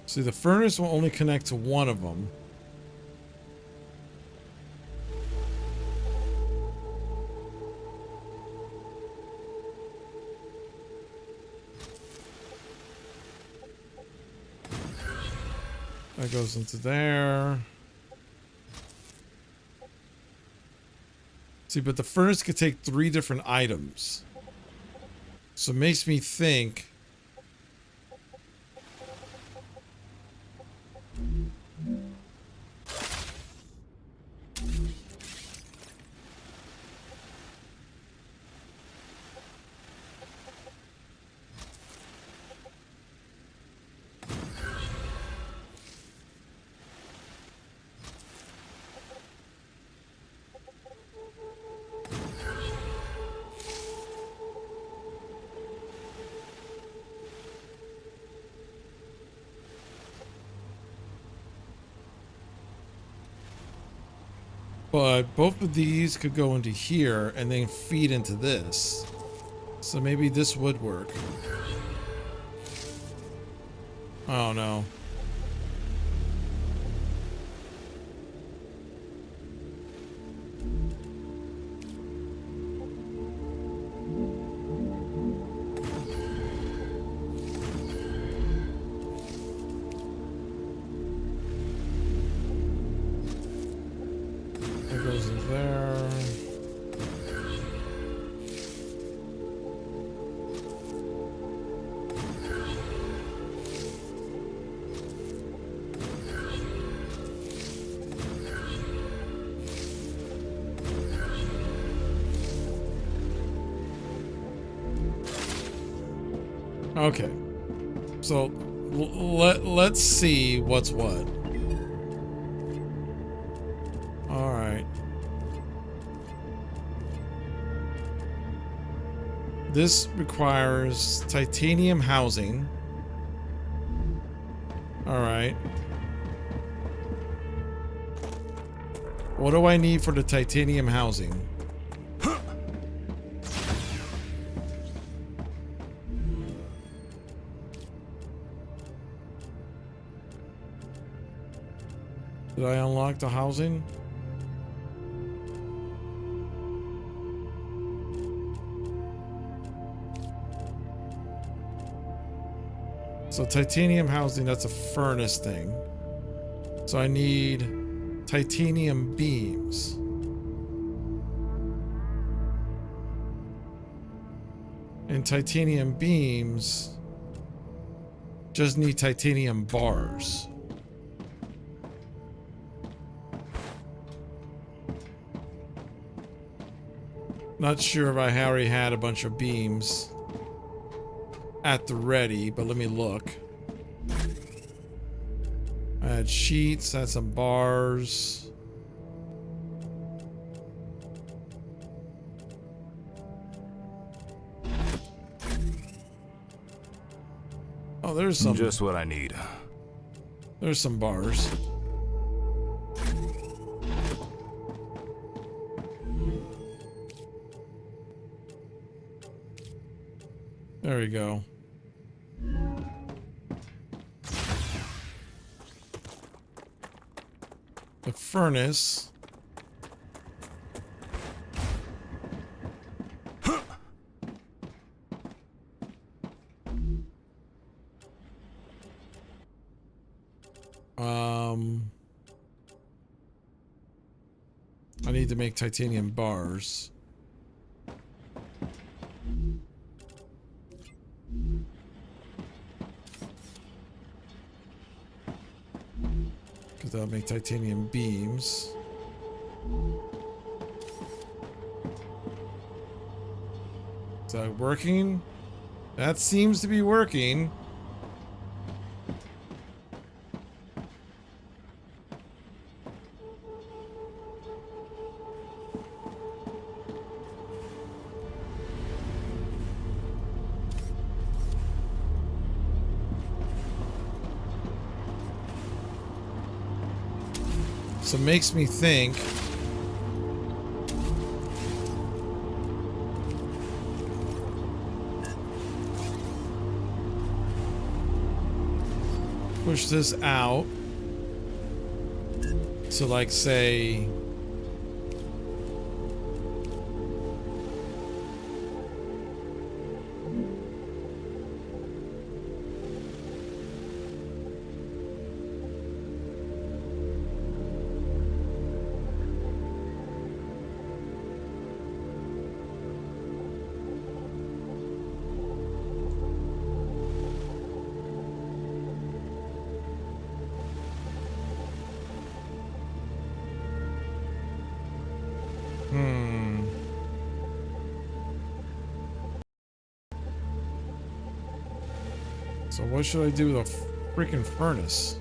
See, the furnace will only connect to 1 of them. That goes into there. See, but the furnace could take 3 different items. So it makes me think... But both of these could go into here and then feed into this. So maybe this would work. Oh no. That goes in there. Okay, so let's see what's what. All right. This requires titanium housing. All right. What do I need for the titanium housing? Did I unlock the housing? So titanium housing, that's a furnace thing. So I need titanium beams. And titanium beams just need titanium bars. Not sure if I already had a bunch of beams at the ready, but let me look. I had sheets, I had some bars. Oh, there's some. Just what I need. There's some bars. There we go. The furnace. I need to make titanium bars. Because that'll make titanium beams. Is that working? That seems to be working. So it makes me think push this out to, like, say so what should I do with a freaking furnace?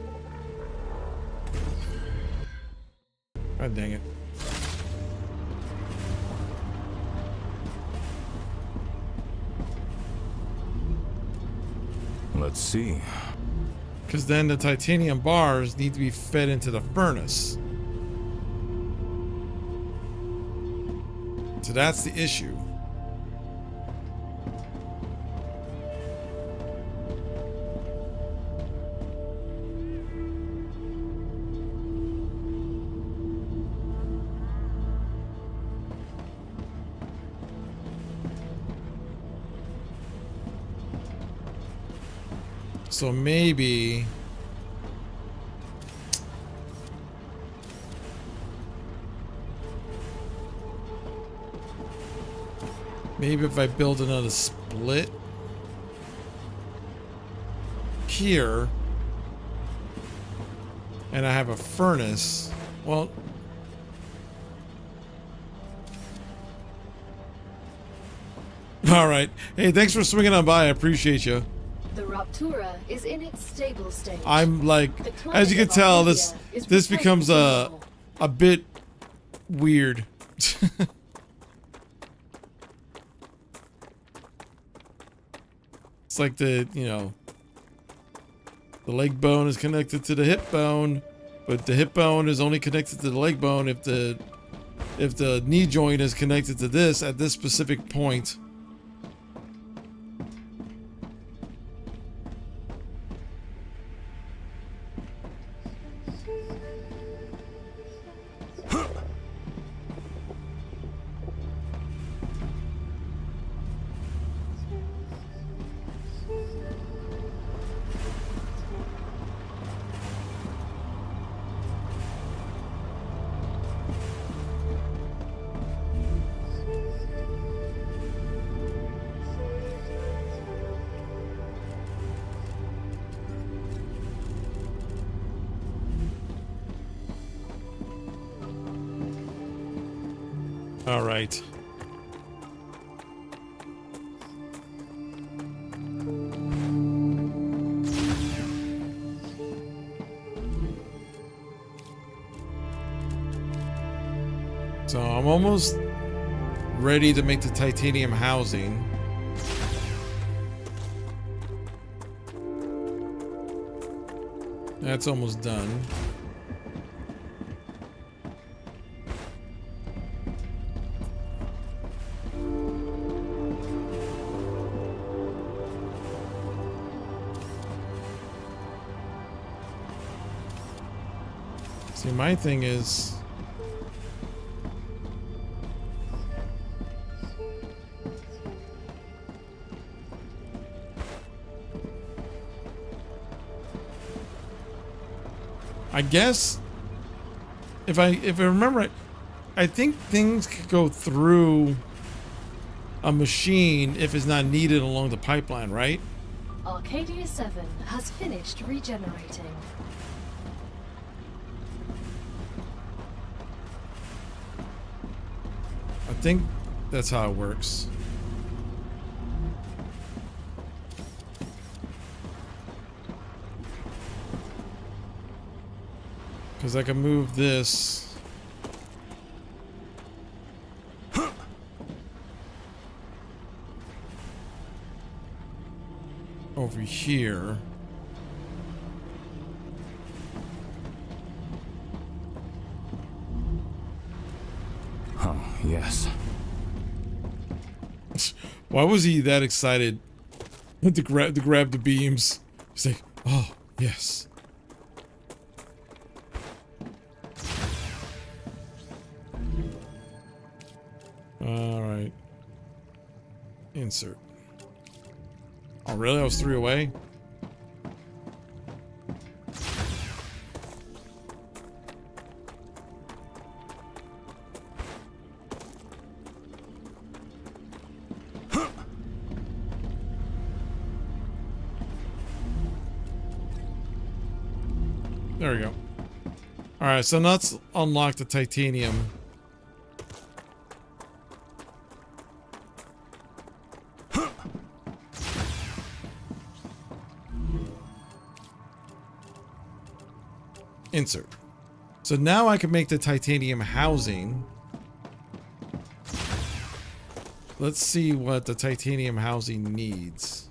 God dang it. Let's see. Because then the titanium bars need to be fed into the furnace. So that's the issue. So maybe if I build another split here and I have a furnace, well, all right. Hey, thanks for swinging on by. I appreciate you. The Raptura is in its stable stage. I'm like, The climate as you can of tell, Arcadia is this returning becomes to a normal. bit weird. It's like the leg bone is connected to the hip bone, but the hip bone is only connected to the leg bone if the knee joint is connected to this at this specific point. All right. So I'm almost ready to make the titanium housing. That's almost done. See, my thing is, I guess if I remember right, I think things could go through a machine if it's not needed along the pipeline, right? Arcadia 7 has finished regenerating. I think that's how it works. Because I can move this over here. Oh, yes. Why was he that excited to grab the beams? He's like, oh, yes. All right. Insert. Oh, really? I was 3 away? There we go. All right, so now let's unlock the titanium. Insert. So now I can make the titanium housing. Let's see what the titanium housing needs.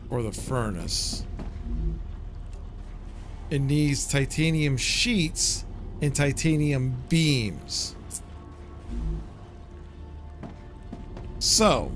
For the furnace. It needs titanium sheets and titanium beams. So,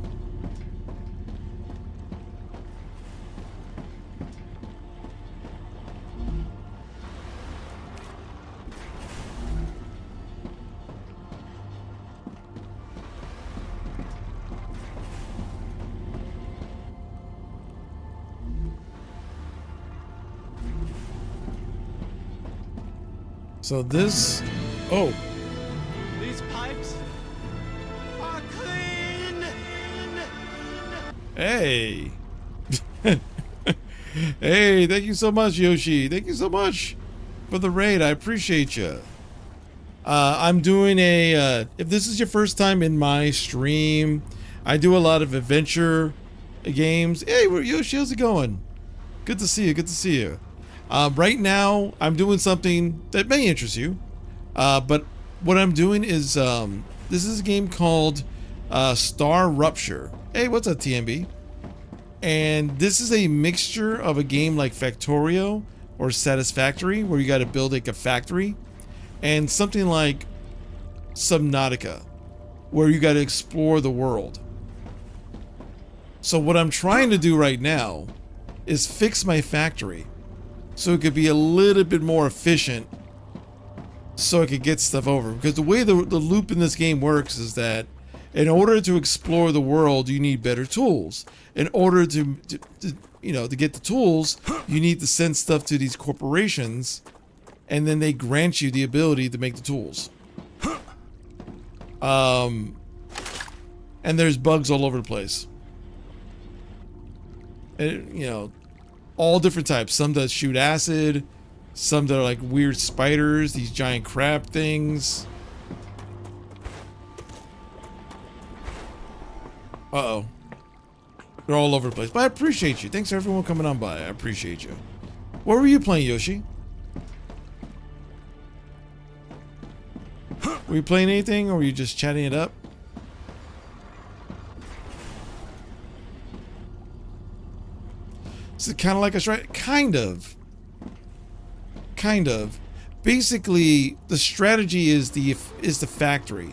this, oh, These pipes are clean. hey. Hey, thank you so much, Yoshi. Thank you so much for the raid. I appreciate you. I'm doing a, if this is your first time in my stream, I do a lot of adventure games. Hey, Yoshi, how's it going? Good to see you. Good to see you. Right now, I'm doing something that may interest you. But what I'm doing is, this is a game called StarRupture. Hey, what's up, TMB? And this is a mixture of a game like Factorio or Satisfactory, where you got to build like a factory, and something like Subnautica, where you got to explore the world. So what I'm trying to do right now is fix my factory so it could be a little bit more efficient, so I could get stuff over. Because the way the loop in this game works is that in order to explore the world, you need better tools. In order to get the tools, you need to send stuff to these corporations, and then they grant you the ability to make the tools. And there's bugs all over the place. And, all different types. Some that shoot acid, some that are like weird spiders, these giant crab things. Uh-oh. They're all over the place. But I appreciate you. Thanks for everyone coming on by. I appreciate you. What were you playing, Yoshi? Were you playing anything, or were you just chatting it up? Is it kind of like a strike? Kind of. Kind of. Basically, the strategy is the factory.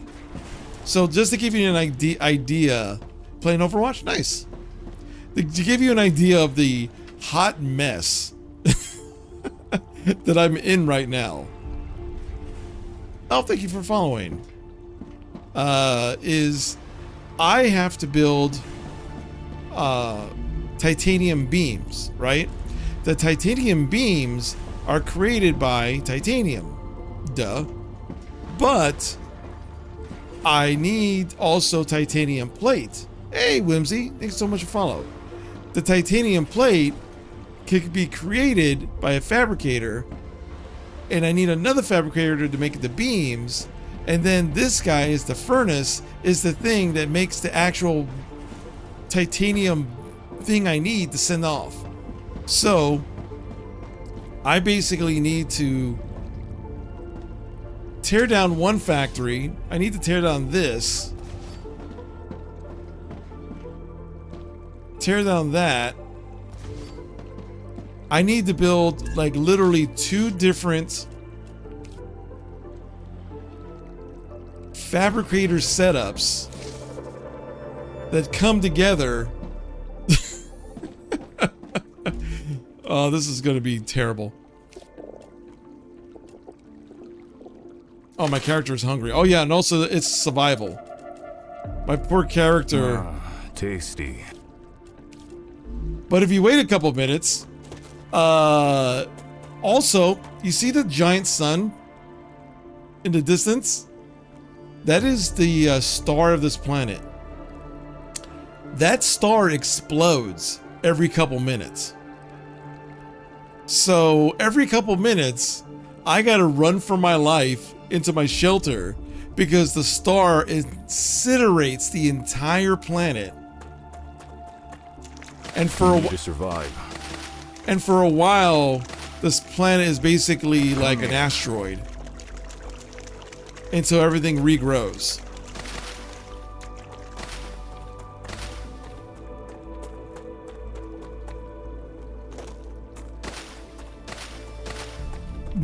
So just to give you an idea, playing Overwatch? Nice. To give you an idea of the hot mess that I'm in right now. Oh, thank you for following. Is I have to build titanium beams, right? The titanium beams are created by titanium. Duh. But I need also titanium plate. Hey, Whimsy, thanks so much for follow. The titanium plate can be created by a fabricator, and I need another fabricator to make the beams, and then this guy is the furnace, is the thing that makes the actual titanium thing I need to send off. So I basically need to tear down one factory. I need to tear down this, tear down that. I need to build like literally 2 different fabricator setups that come together. Oh, this is going to be terrible. Oh, my character is hungry. Oh yeah, and also it's survival. My poor character. Tasty. But if you wait a couple minutes, also, you see the giant sun in the distance? That is the star of this planet. That star explodes every couple minutes. So every couple minutes, I gotta run for my life into my shelter because the star incinerates the entire planet. And for a to survive. And for a while, this planet is basically like an asteroid until everything regrows.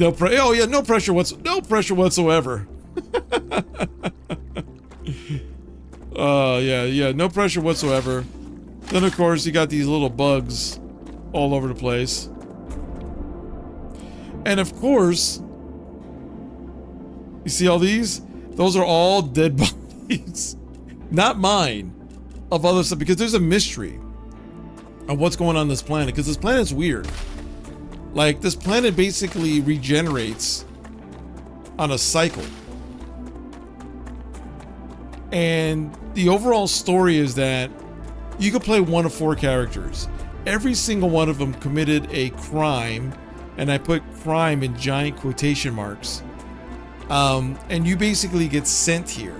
Oh yeah, no pressure whatsoever. Yeah, no pressure whatsoever. Then of course you got these little bugs all over the place. And of course, you see all these? Those are all dead bodies. Not mine, of other stuff, because there's a mystery of what's going on this planet, because this planet's weird. Like, this planet basically regenerates on a cycle. And the overall story is that you could play one of 4 characters. Every single one of them committed a crime, and I put crime in giant quotation marks. And you basically get sent here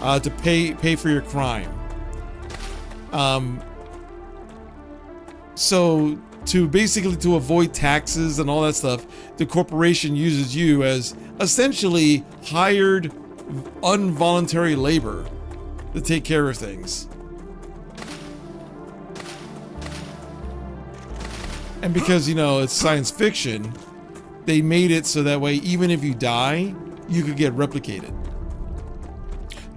to pay for your crime. So to avoid taxes and all that stuff, the corporation uses you as essentially hired involuntary labor to take care of things. And because, you know, it's science fiction, they made it so that way even if you die, you could get replicated.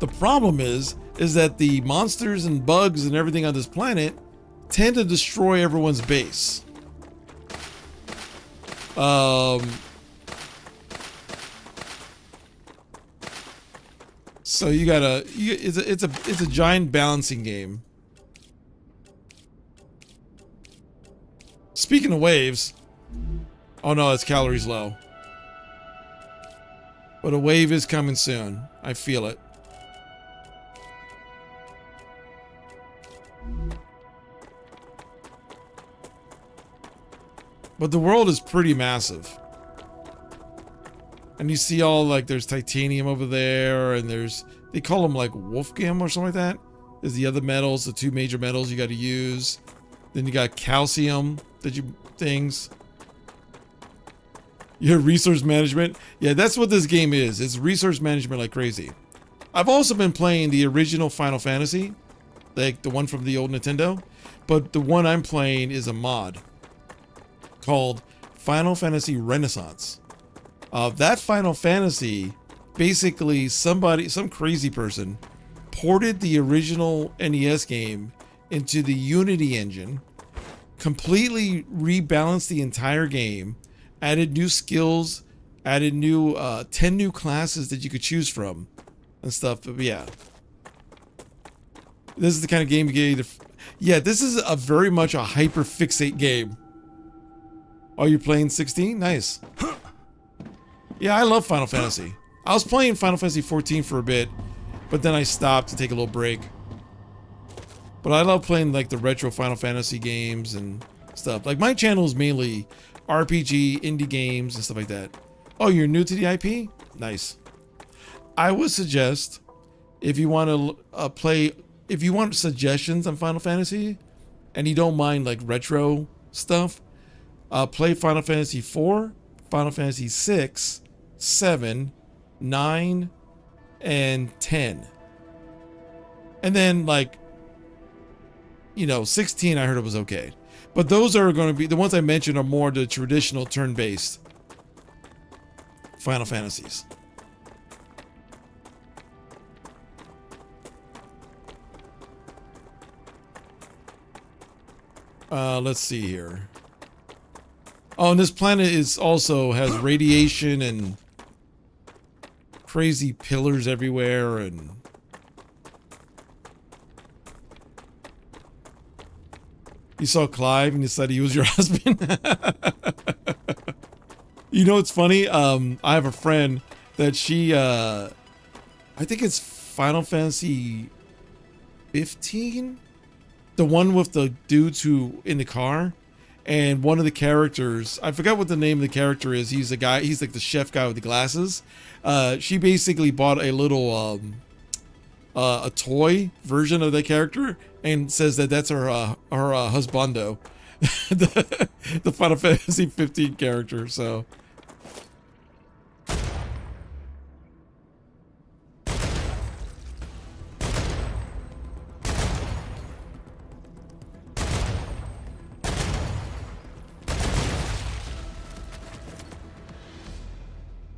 The problem is that the monsters and bugs and everything on this planet tend to destroy everyone's base. So you gotta, it's a giant balancing game. Speaking of waves, oh no, it's calories low. But a wave is coming soon. I feel it. But the world is pretty massive. And you see all, like, there's titanium over there, and there's, they call them like wolfgam or something like that. There's the other metals, the 2 major metals you got to use. Then you got calcium things. Your resource management. Yeah, that's what this game is. It's resource management like crazy. I've also been playing the original Final Fantasy, like the one from the old Nintendo, but the one I'm playing is a mod called Final Fantasy Renaissance. That Final Fantasy, basically some crazy person ported the original NES game into the Unity engine, completely rebalanced the entire game, added new skills, added new 10 new classes that you could choose from and stuff. But yeah, this is the kind of game you get either. Yeah, this is a very much a hyper fixate game. Oh, you're playing 16? Nice. Yeah, I love Final Fantasy. I was playing Final Fantasy 14 for a bit, but then I stopped to take a little break. But I love playing like the retro Final Fantasy games and stuff. Like my channel is mainly RPG, indie games, and stuff like that. Oh, you're new to the IP? Nice. I would suggest if you want to if you want suggestions on Final Fantasy, and you don't mind like retro stuff, play Final Fantasy 4, Final Fantasy 6, 7, 9, and 10. And then like, you know, 16 I heard it was okay. But those are going to be, the ones I mentioned are more the traditional turn-based Final Fantasies. Let's see here. Oh, and this planet is also has radiation and crazy pillars everywhere, and you saw Clive and you said he was your husband. You know, it's funny. I have a friend that she, I think it's Final Fantasy 15, the one with the dudes who in the car. And one of the characters, I forgot what the name of the character is. He's a guy, he's like the chef guy with the glasses. She basically bought a little, a toy version of that character and says that that's her husbando. the Final Fantasy 15 character, so.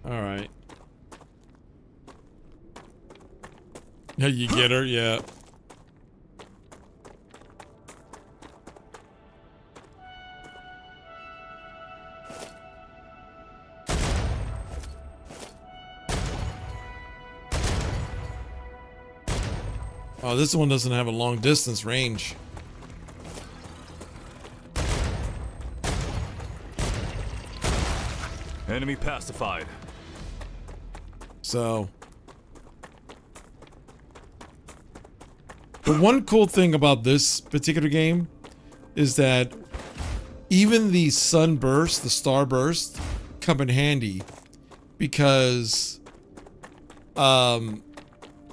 All right. Yeah, you get her, yeah. Oh, this one doesn't have a long distance range. Enemy pacified. So, the one cool thing about this particular game is that even the sunburst, the starburst, come in handy because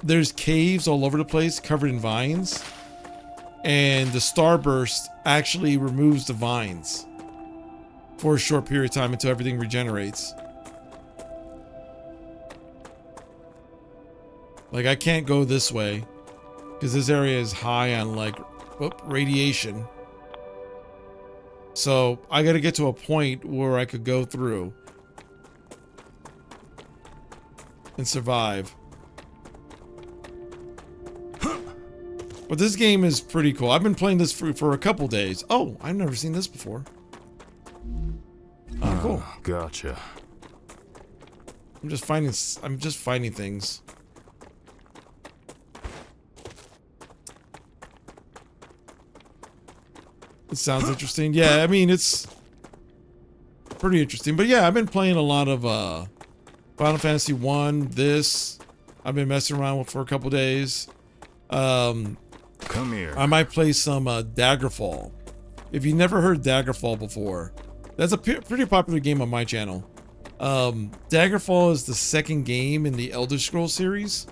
there's caves all over the place covered in vines, and the starburst actually removes the vines for a short period of time until everything regenerates. Like, I can't go this way because this area is high on like radiation. So I got to get to a point where I could go through and survive. But this game is pretty cool. I've been playing this for a couple days. Oh, I've never seen this before. Oh, cool. Gotcha. I'm just finding things. It sounds interesting. Yeah, I mean, it's pretty interesting. But yeah, I've been playing a lot of Final Fantasy 1, this. I've been messing around with for a couple days. Come here. I might play some Daggerfall. If you never heard Daggerfall before, that's a pretty popular game on my channel. Daggerfall is the second game in the Elder Scrolls series,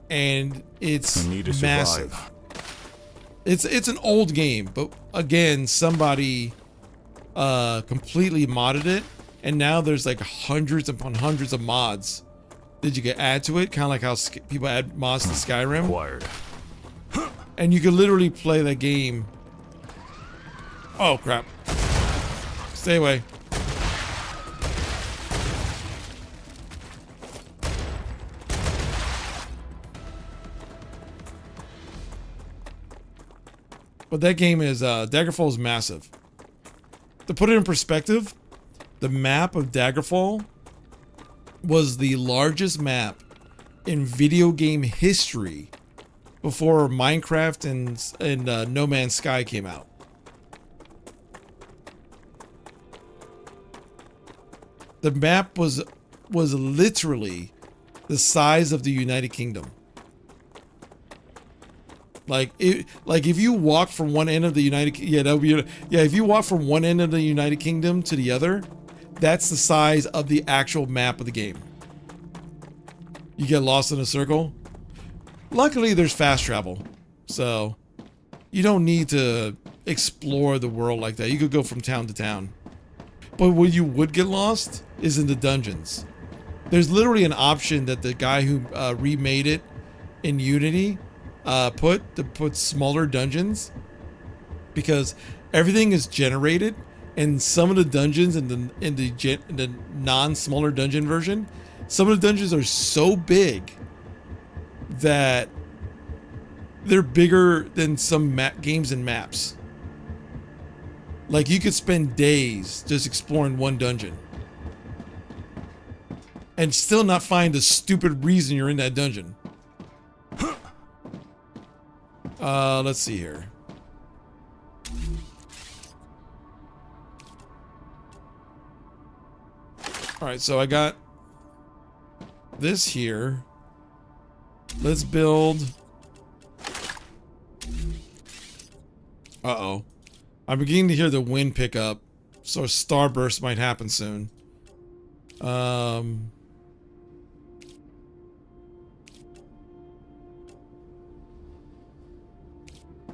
and it's massive. It's an old game, but again, somebody completely modded it, and now there's like hundreds upon hundreds of mods that you can add to it, kind of like how people add mods to Skyrim. Acquired. And you can literally play that game. Oh crap! Stay away. But that game is, Daggerfall is massive. To put it in perspective, the map of Daggerfall was the largest map in video game history before Minecraft and No Man's Sky came out. The map was literally the size of the United Kingdom. Like if you walk from one end of the if you walk from one end of the United Kingdom to the other, that's the size of the actual map of the game. You get lost in a circle. Luckily, there's fast travel, so you don't need to explore the world like that. You could go from town to town. But where you would get lost is in the dungeons. There's literally an option that the guy who remade it in Unity put smaller dungeons, because everything is generated, and some of the dungeons in the non-smaller dungeon version, some of the dungeons are so big that they're bigger than some games and maps. Like, you could spend days just exploring one dungeon and still not find the stupid reason you're in that dungeon. Let's see here. All right, so I got this here. Let's build. Uh-oh. I'm beginning to hear the wind pick up, so a starburst might happen soon.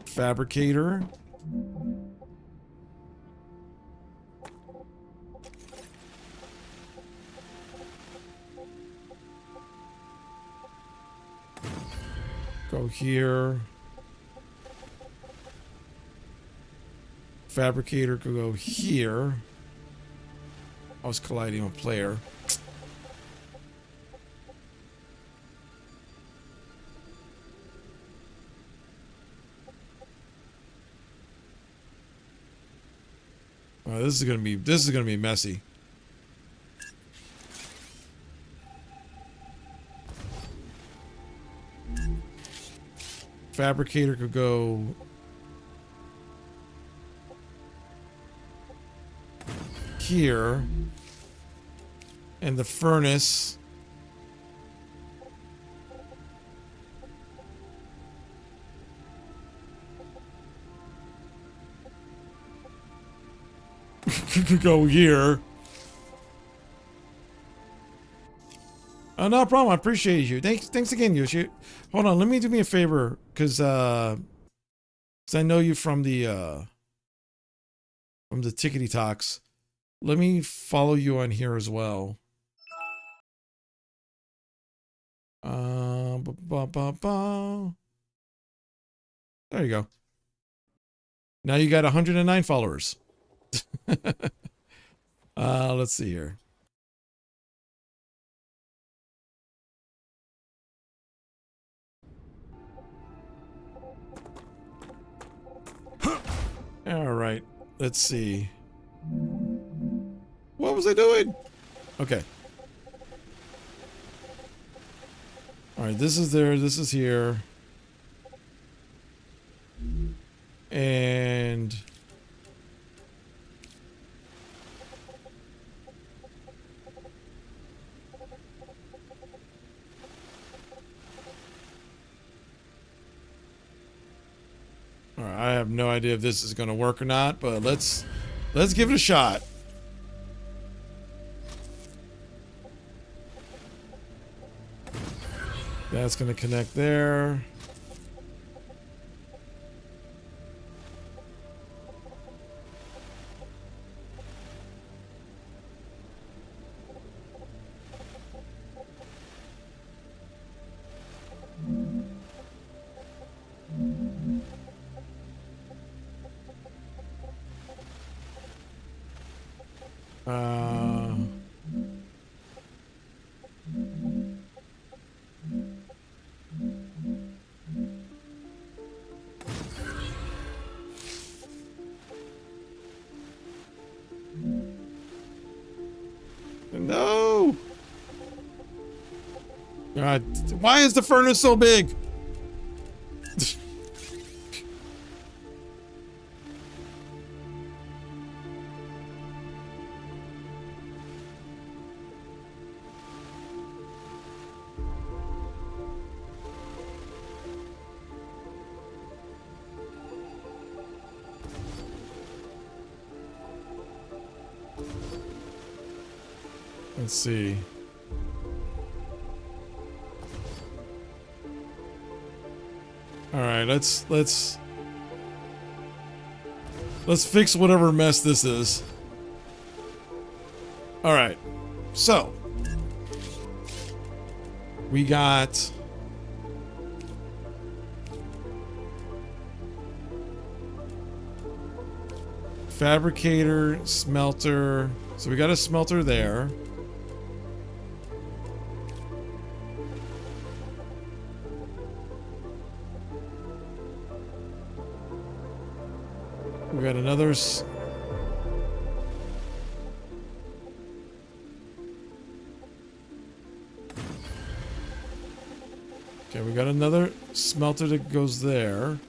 Fabricator. Go here. Fabricator could go here. I was colliding with player. Oh, this is gonna be messy. Fabricator could go here, and the furnace could go here. Oh, no problem. I appreciate you. Thanks again, Yoshi. Hold on, let me do me a favor, cause I know you from the Tickety Talks. Let me follow you on here as well. There you go. Now you got 109 followers. Let's see here. All right, let's see. What was I doing? Okay. All right, this is there, this is here. And all right, I have no idea if this is going to work or not, but let's give it a shot. That's going to connect there. No! God, why is the furnace so big? Let's see. All right, let's fix whatever mess this is. All right. So, we got fabricator, smelter. So we got a smelter there. We got another okay, we got another smelter that goes there.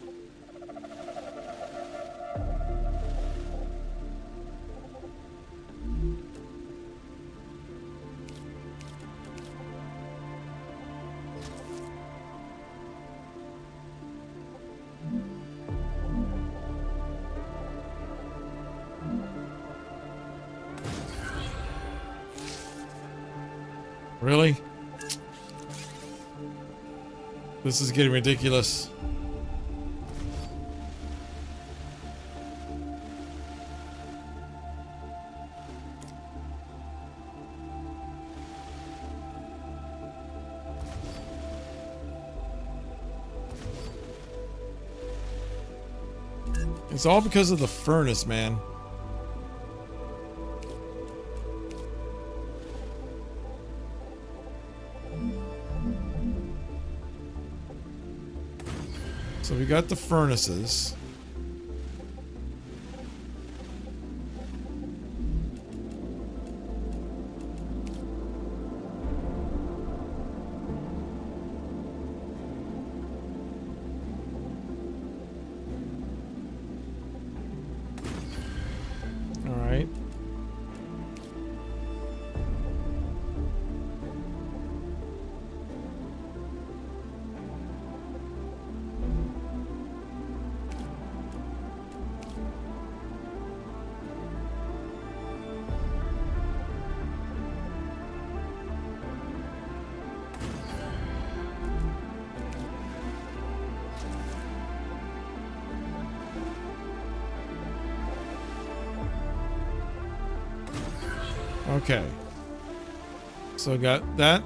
Really? This is getting ridiculous. It's all because of the furnace, man. So we got the furnaces. Okay. So got that.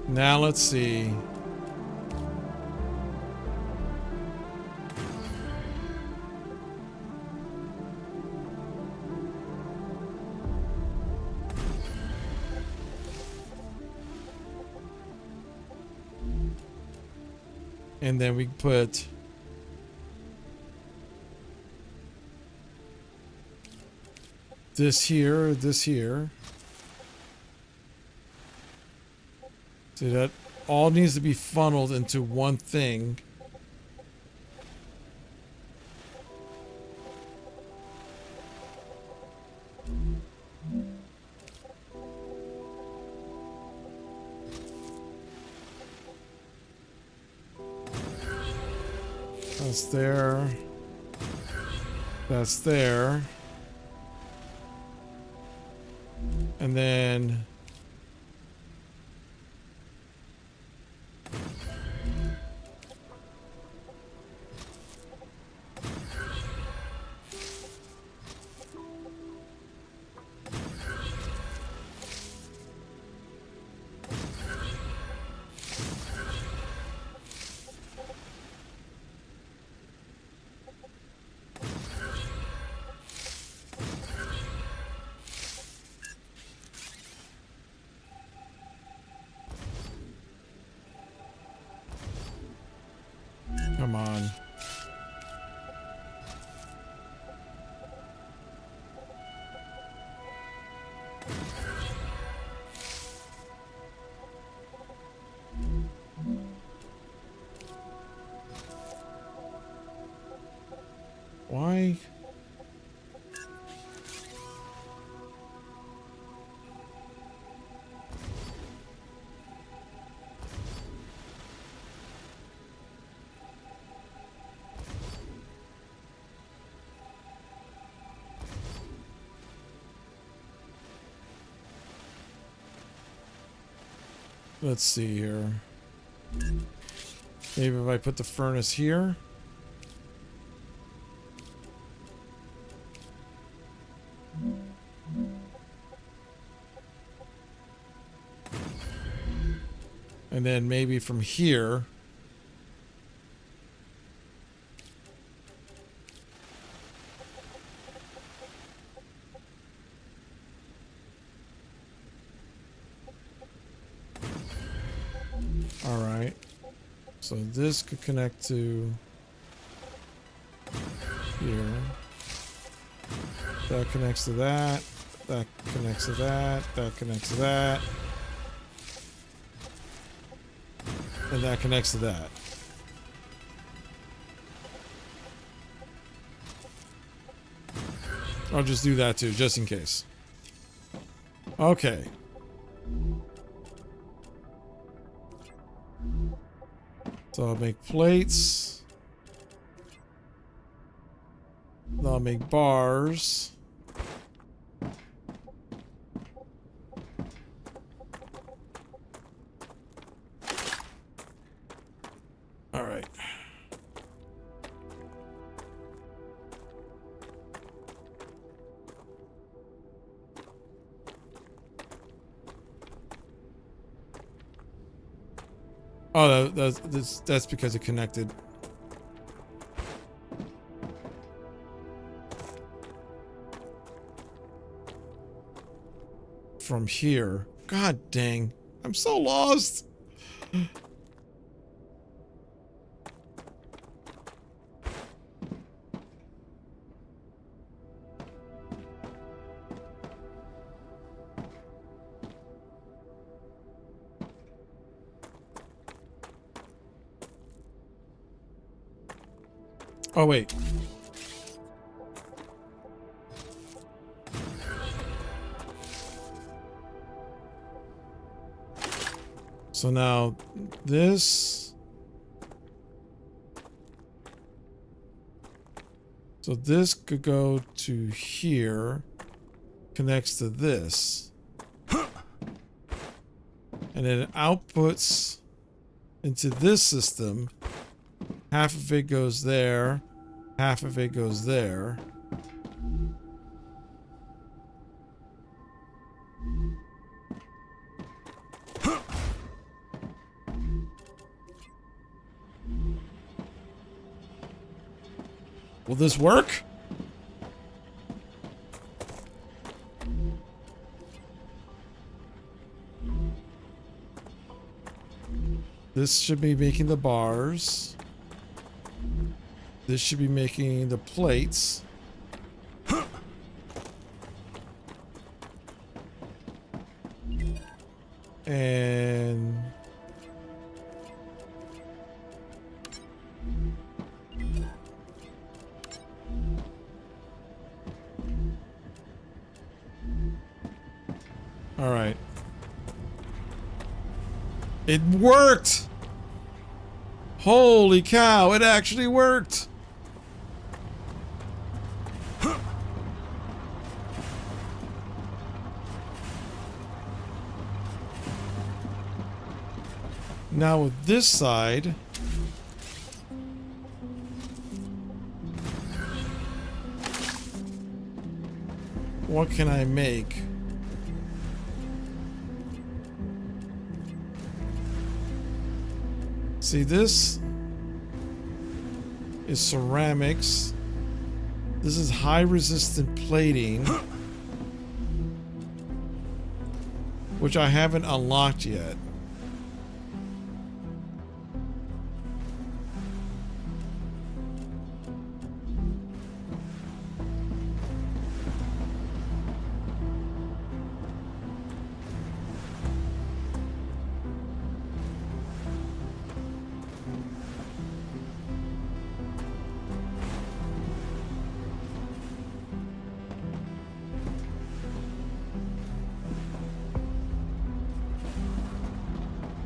Now let's see. And then we put this here, this here. See, that all needs to be funneled into one thing. That's there. That's there. And then come on. Why? Let's see here. Maybe if I put the furnace here. And then maybe from here. All right. So this could connect to here. That connects to that. That connects to that. That connects to that. And that connects to that. I'll just do that too, just in case. Okay. So I'll make plates. I'll make bars. All right. Oh, that's because it connected. From here. God dang. I'm so lost. Oh, wait. So now this. So this could go to here, connects to this. And then it outputs into this system. Half of it goes there. Half of it goes there. Will this work? This should be making the bars. This should be making the plates. And all right. It worked! Holy cow, it actually worked! Now with this side, what can I make? See, this is ceramics. This is high resistant plating, which I haven't unlocked yet.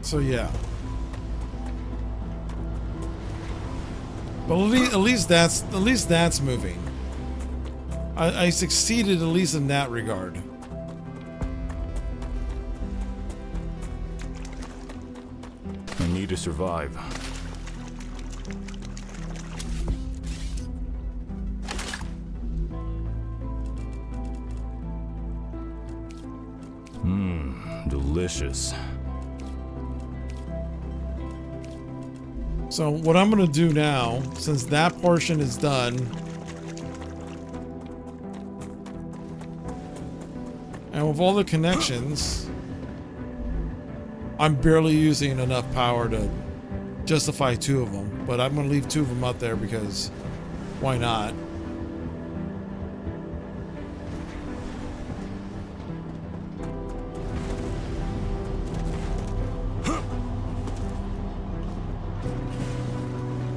So yeah, but at least that's moving. I succeeded at least in that regard. I need to survive. Delicious. So what I'm gonna do now, since that portion is done, and with all the connections, I'm barely using enough power to justify 2 of them, but I'm gonna leave 2 of them out there because why not?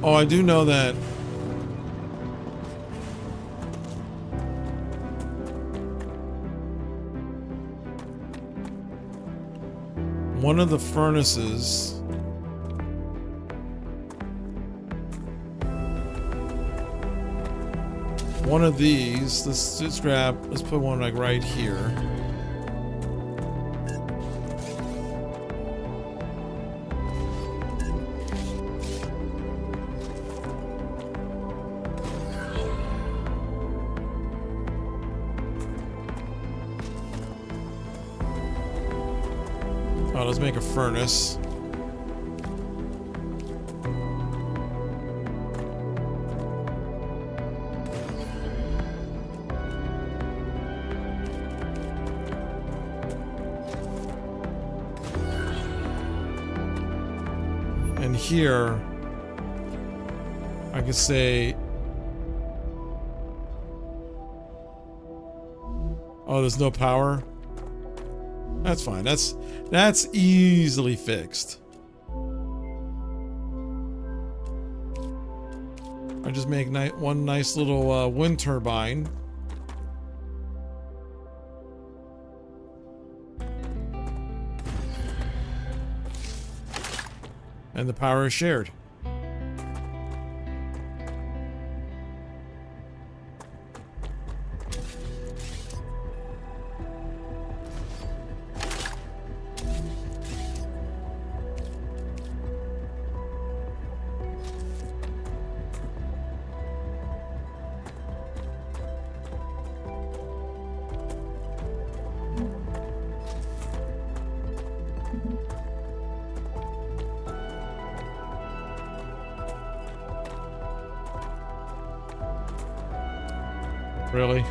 Oh, I do know that one of the furnaces one of these, let's put one like right here. Oh, let's make a furnace. And here, I could say, oh, there's no power. That's fine. That's easily fixed. I just make one nice little wind turbine. And the power is shared. Really?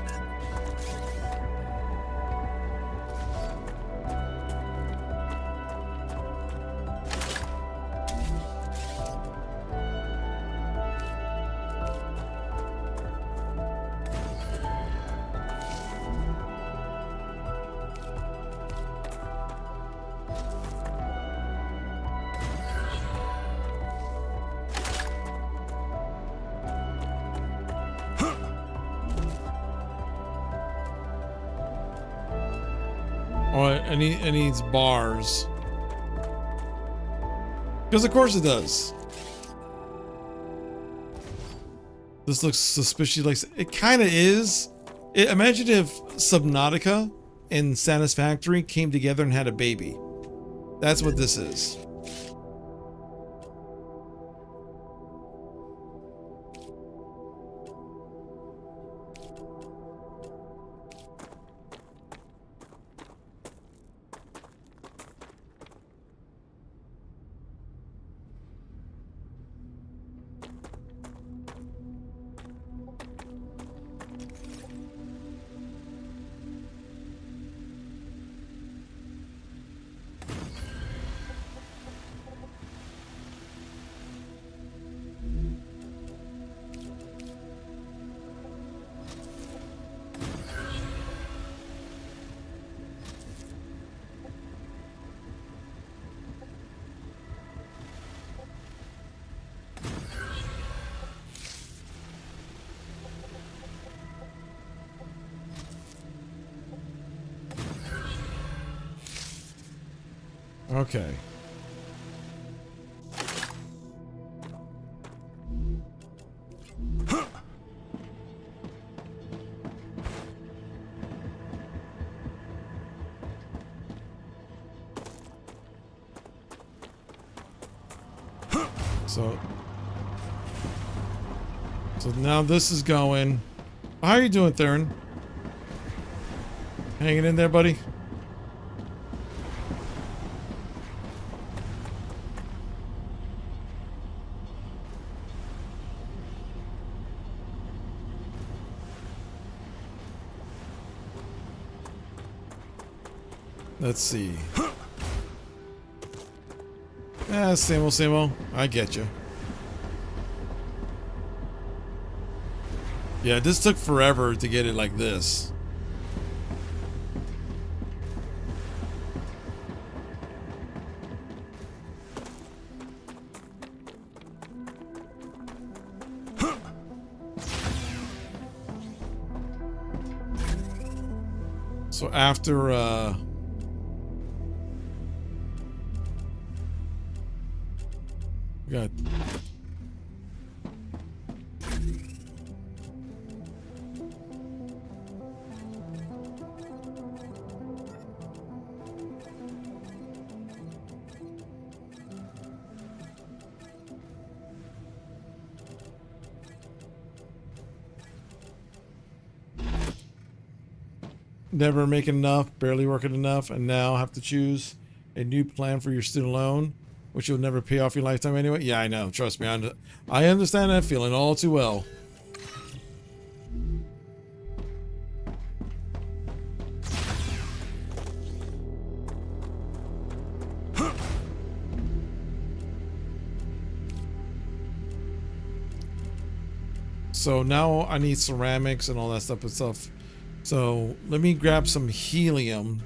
Oh, it needs bars. Because of course it does. This looks suspiciously like it kind of is. Imagine if Subnautica and Satisfactory came together and had a baby. That's what this is. Okay. So now this is going. How are you doing, Theron? Hanging in there, buddy? Let's see. Yeah, same old, same old. I get you. Yeah, this took forever to get it like this. So after we got never making enough, barely working enough, and now have to choose a new plan for your student loan, which you'll never pay off your lifetime anyway. Yeah, I know. Trust me, I understand that feeling all too well. So now I need ceramics and all that stuff. So let me grab some helium.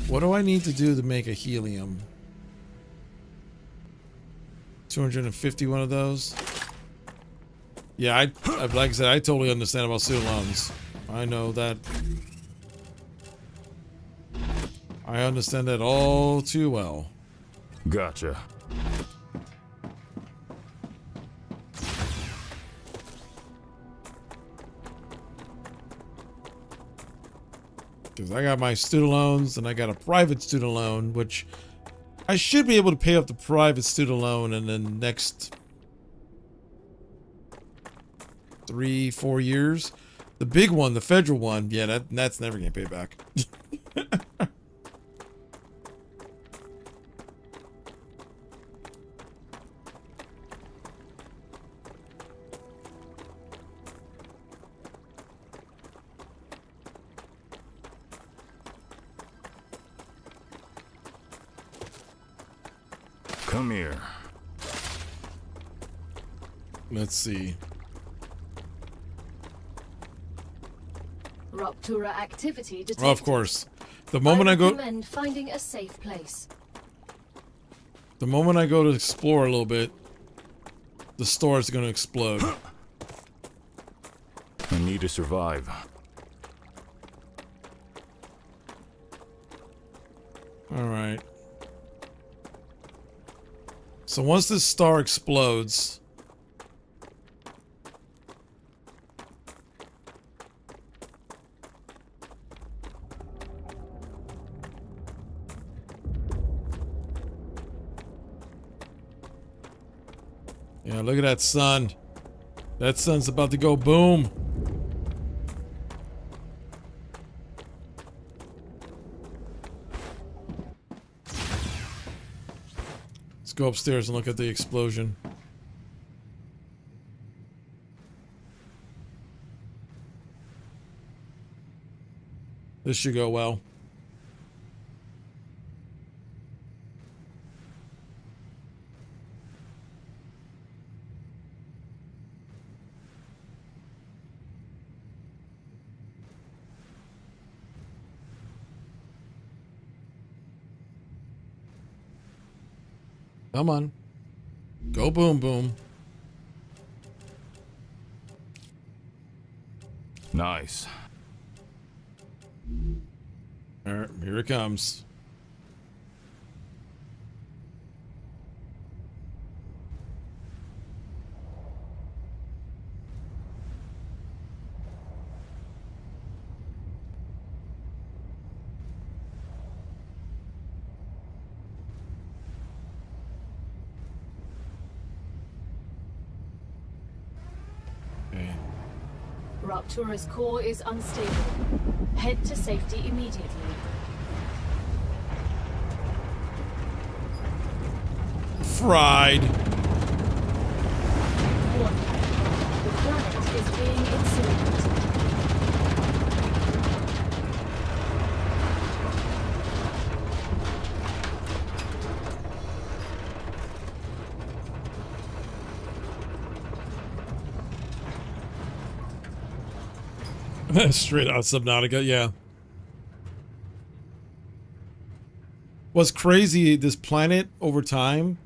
What do I need to do to make a helium? 251 of those. Yeah, like I said, I totally understand about student loans. I know that. I understand that all too well. Gotcha. Because I got my student loans and I got a private student loan, which I should be able to pay off the private student loan in the next 3-4 years. The big one, the federal one, yeah, that's never gonna pay back. here. Let's see. Ruptura activity detected. Oh, of course. The moment I go, recommend finding a safe place. the moment I go to explore a little bit, the store is going to explode. I need to survive. All right. So once this star explodes, yeah, look at that sun. That sun's about to go boom. Let's go upstairs and look at the explosion. This should go well. Come on. Go boom boom. Nice. All right, here it comes. Okay. Ruptura's core is unstable. Head to safety immediately. Fried. Warning. The planet is being incinerated. Straight out Subnautica, yeah. What's crazy, this planet over time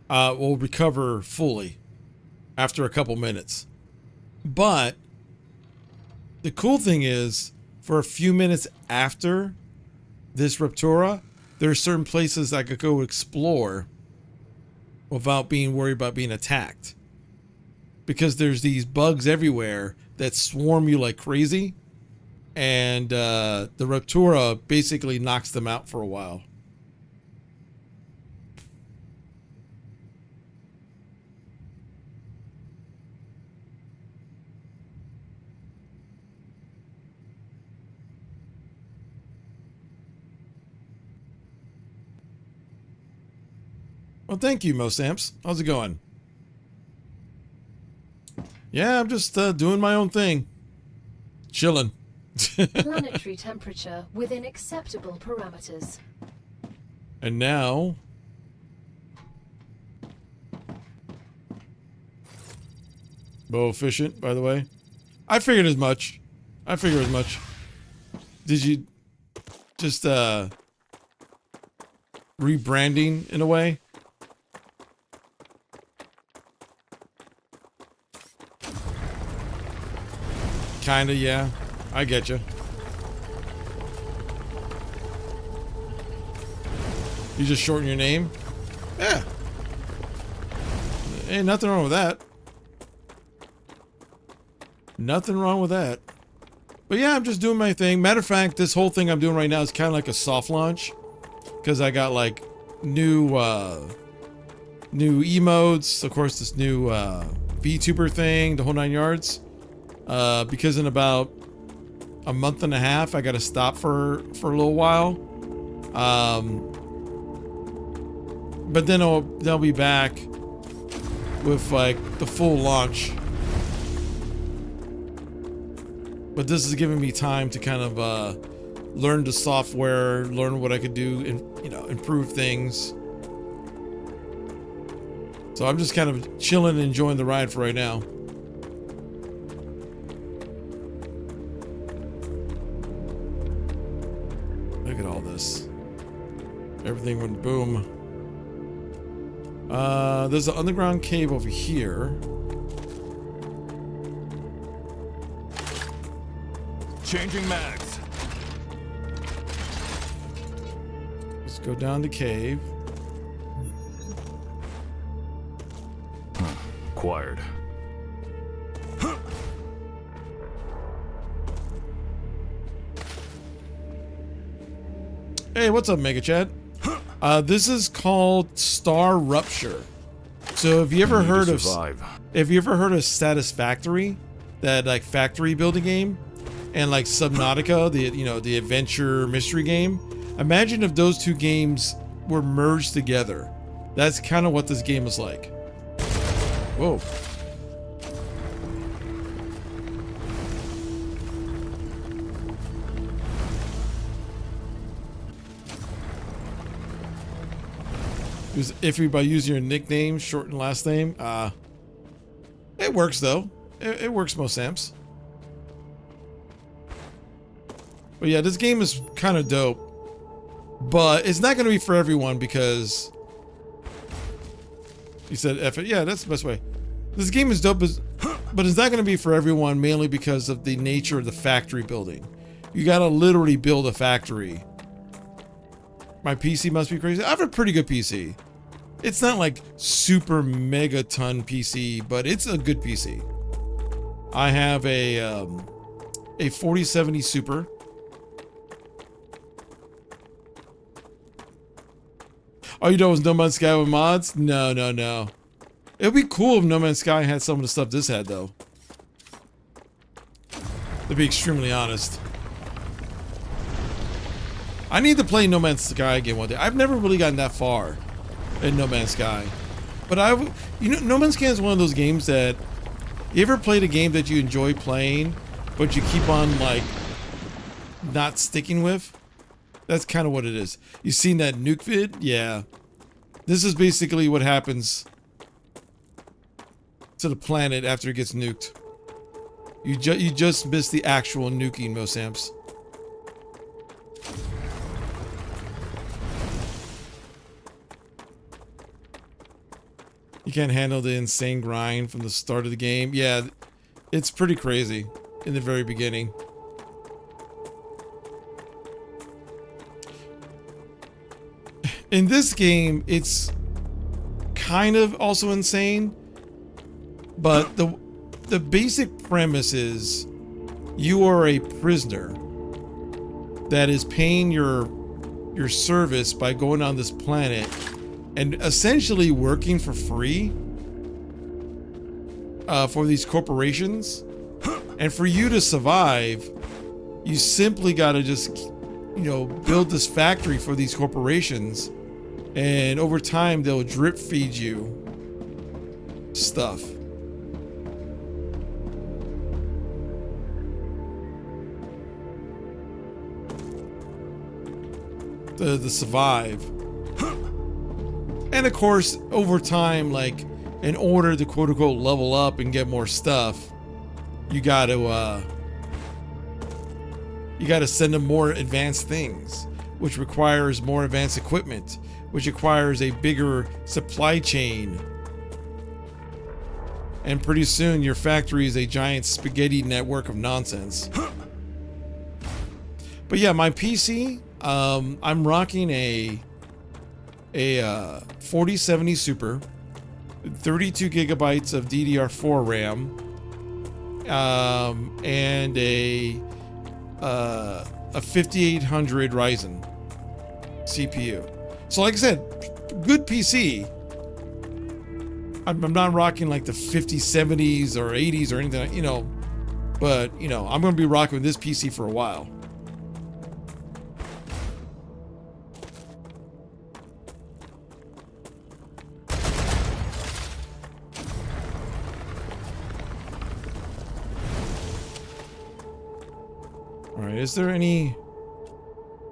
will recover fully after a couple minutes. But the cool thing is, for a few minutes after this Ruptura, there are certain places I could go explore without being worried about being attacked. Because there's these bugs everywhere that swarm you like crazy, and the Ruptura basically knocks them out for a while. Well, thank you, Mosamps. How's it going? Yeah, I'm just doing my own thing. Chilling. Planetary temperature within acceptable parameters. And now... Bow efficient, by the way. I figured as much. I figured as much. Did you just rebranding in a way? Kinda, yeah. I get you. You just shorten your name? Yeah. Ain't nothing wrong with that. Nothing wrong with that. But yeah, I'm just doing my thing. Matter of fact, this whole thing I'm doing right now is kind of like a soft launch. Because I got like new emotes. Of course, this new VTuber thing, the whole 9 yards. Because in about a month and a half, I got to stop for a little while. But then they'll be back with like the full launch. But this is giving me time to kind of learn the software, learn what I could do, and improve things. So I'm just kind of chilling and enjoying the ride for right now. Look at all this. Everything went boom. There's an underground cave over here. Changing mags. Let's go down the cave. Acquired. Hey, what's up, Mega Chat? This is called StarRupture. So have you ever heard of Satisfactory, that like factory building game, and like Subnautica, the adventure mystery game? Imagine if those two games were merged together. That's kind of what this game is like. Whoa. It was iffy by using your nickname, short and last name. It works though. It works most amps. But yeah, this game is kind of dope. But it's not going to be for everyone because... You said F it. Yeah, that's the best way. This game is dope, but it's not going to be for everyone, mainly because of the nature of the factory building. You got to literally build a factory. My PC must be crazy. I have a pretty good PC. It's not like super megaton PC, but it's a good PC. I have a 4070 Super. Oh, you know, it was No Man's Sky with mods? No. It would be cool if No Man's Sky had some of the stuff this had, though. To be extremely honest. I need to play No Man's Sky again one day. I've never really gotten that far in No Man's Sky. But No Man's Sky is one of those games that... You ever played a game that you enjoy playing, but you keep on, like, not sticking with? That's kind of what it is. You seen that nuke vid? Yeah. This is basically what happens to the planet after it gets nuked. You just miss the actual nuking, most amps. You can't handle the insane grind from the start of the game. Yeah, it's pretty crazy in the very beginning. In this game, it's kind of also insane, but the basic premise is you are a prisoner that is paying your service by going on this planet and essentially working for free for these corporations. And for you to survive, you simply got to just, build this factory for these corporations. And over time, they'll drip feed you stuff. To survive. And of course, over time, like, in order to quote unquote level up and get more stuff, you gotta send them more advanced things, which requires more advanced equipment, which requires a bigger supply chain. And pretty soon your factory is a giant spaghetti network of nonsense. But yeah, my PC, I'm rocking a 4070 Super, 32 gigabytes of DDR4 RAM, and a 5800 Ryzen CPU. So like I said, good PC. I'm not rocking like the 5070s or 80s or anything, but I'm going to be rocking with this PC for a while. Alright, is there any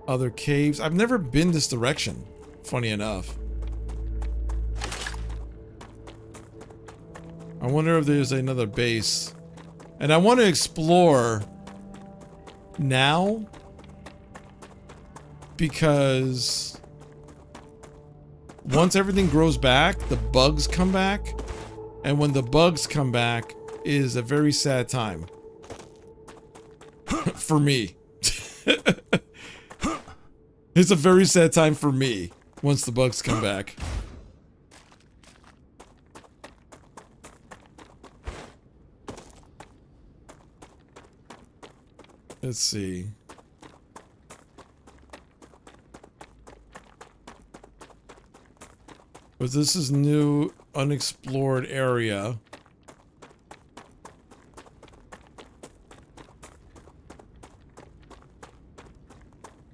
other caves? I've never been this direction, funny enough. I wonder if there's another base. And I want to explore now because once everything grows back, the bugs come back. And when the bugs come back is a very sad time. For me. It's a very sad time for me once the bugs come back. Let's see. But this is new unexplored area.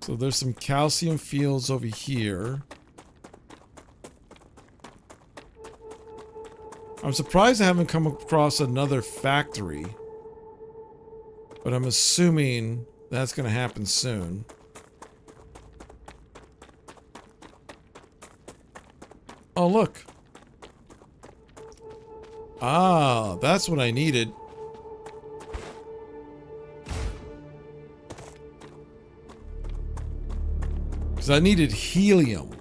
So there's some calcium fields over here. I'm surprised I haven't come across another factory. But I'm assuming that's going to happen soon. Oh, look. Ah, that's what I needed. Because I needed helium.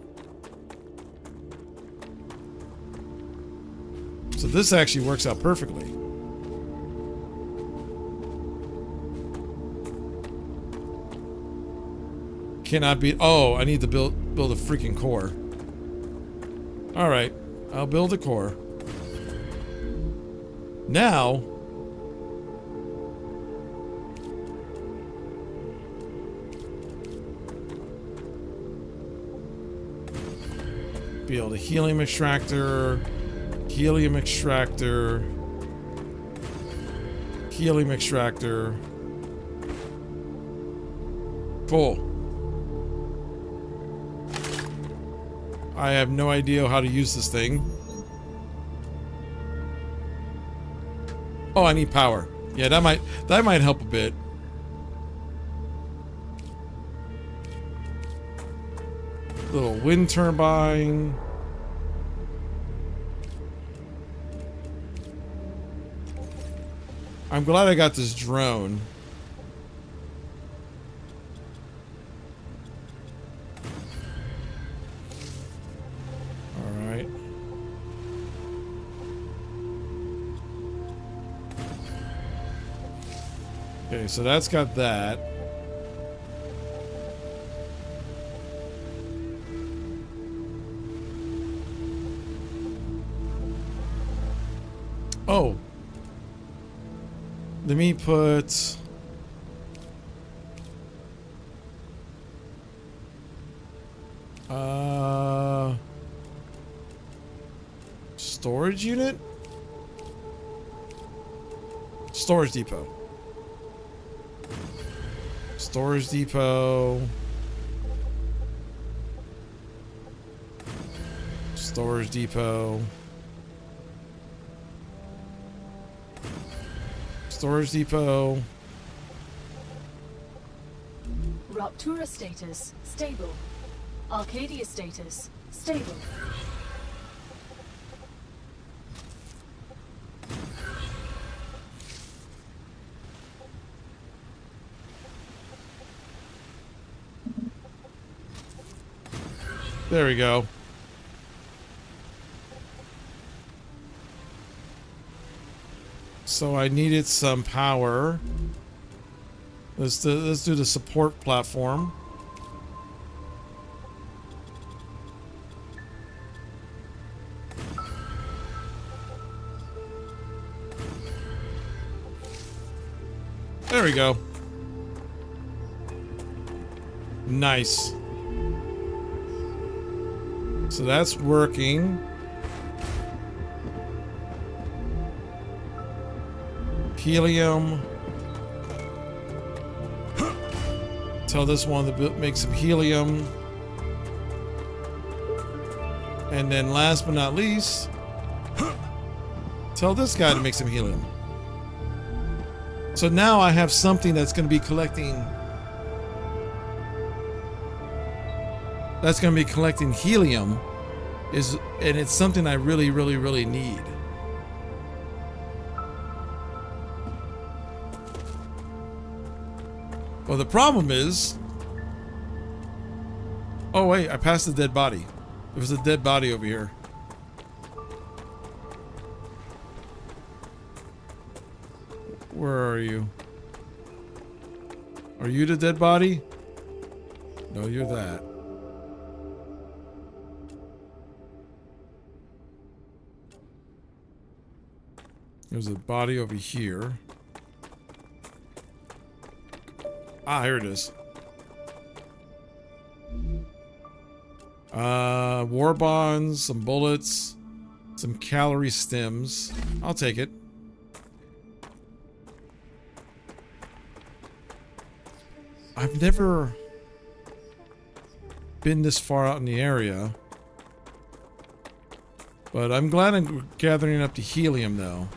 So this actually works out perfectly. Cannot be. Oh, I need to build a freaking core. All right, I'll build a core. Now, build a helium extractor, helium extractor, helium extractor. Cool. I have no idea how to use this thing. Oh, I need power. Yeah, that might help a bit. Little wind turbine. I'm glad I got this drone. Okay, so that's got that. Oh. Let me put... storage unit? Storage depot. Storage depot. Storage depot. Storage depot. Raptura status stable. Arcadia status stable. There we go. So I needed some power. Let's do the support platform. There we go. Nice. So that's working. Helium. Tell this one to make some helium. And then last but not least, tell this guy to make some helium. So now I have something that's going to be collecting. That's going to be collecting helium, and it's something I really, really, really need. Well, the problem is... Oh, wait. I passed the dead body. There was a dead body over here. Where are you? Are you the dead body? No, you're that. There's a body over here. Ah, here it is. War bonds, some bullets, some calorie stems. I'll take it. I've never been this far out in the area. But I'm glad I'm gathering up the helium though.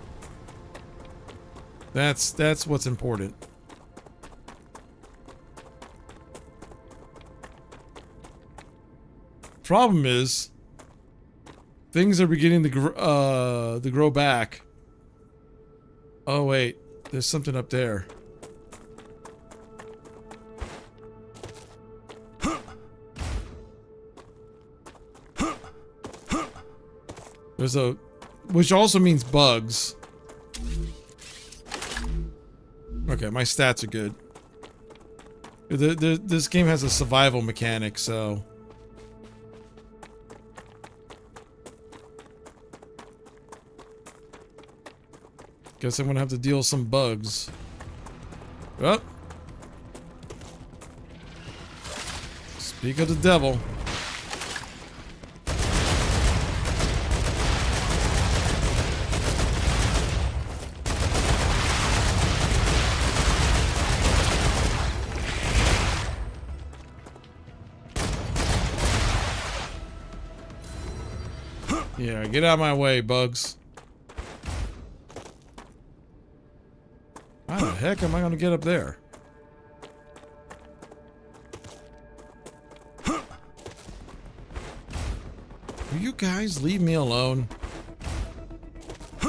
That's what's important. Problem is, things are beginning to grow back. Oh wait, there's something up there. There's a, which also means bugs. Okay, my stats are good. This game has a survival mechanic, so... Guess I'm gonna have to deal with some bugs. Oh. Speak of the devil. Yeah, get out of my way, bugs. How the heck am I gonna get up there? Will you guys leave me alone?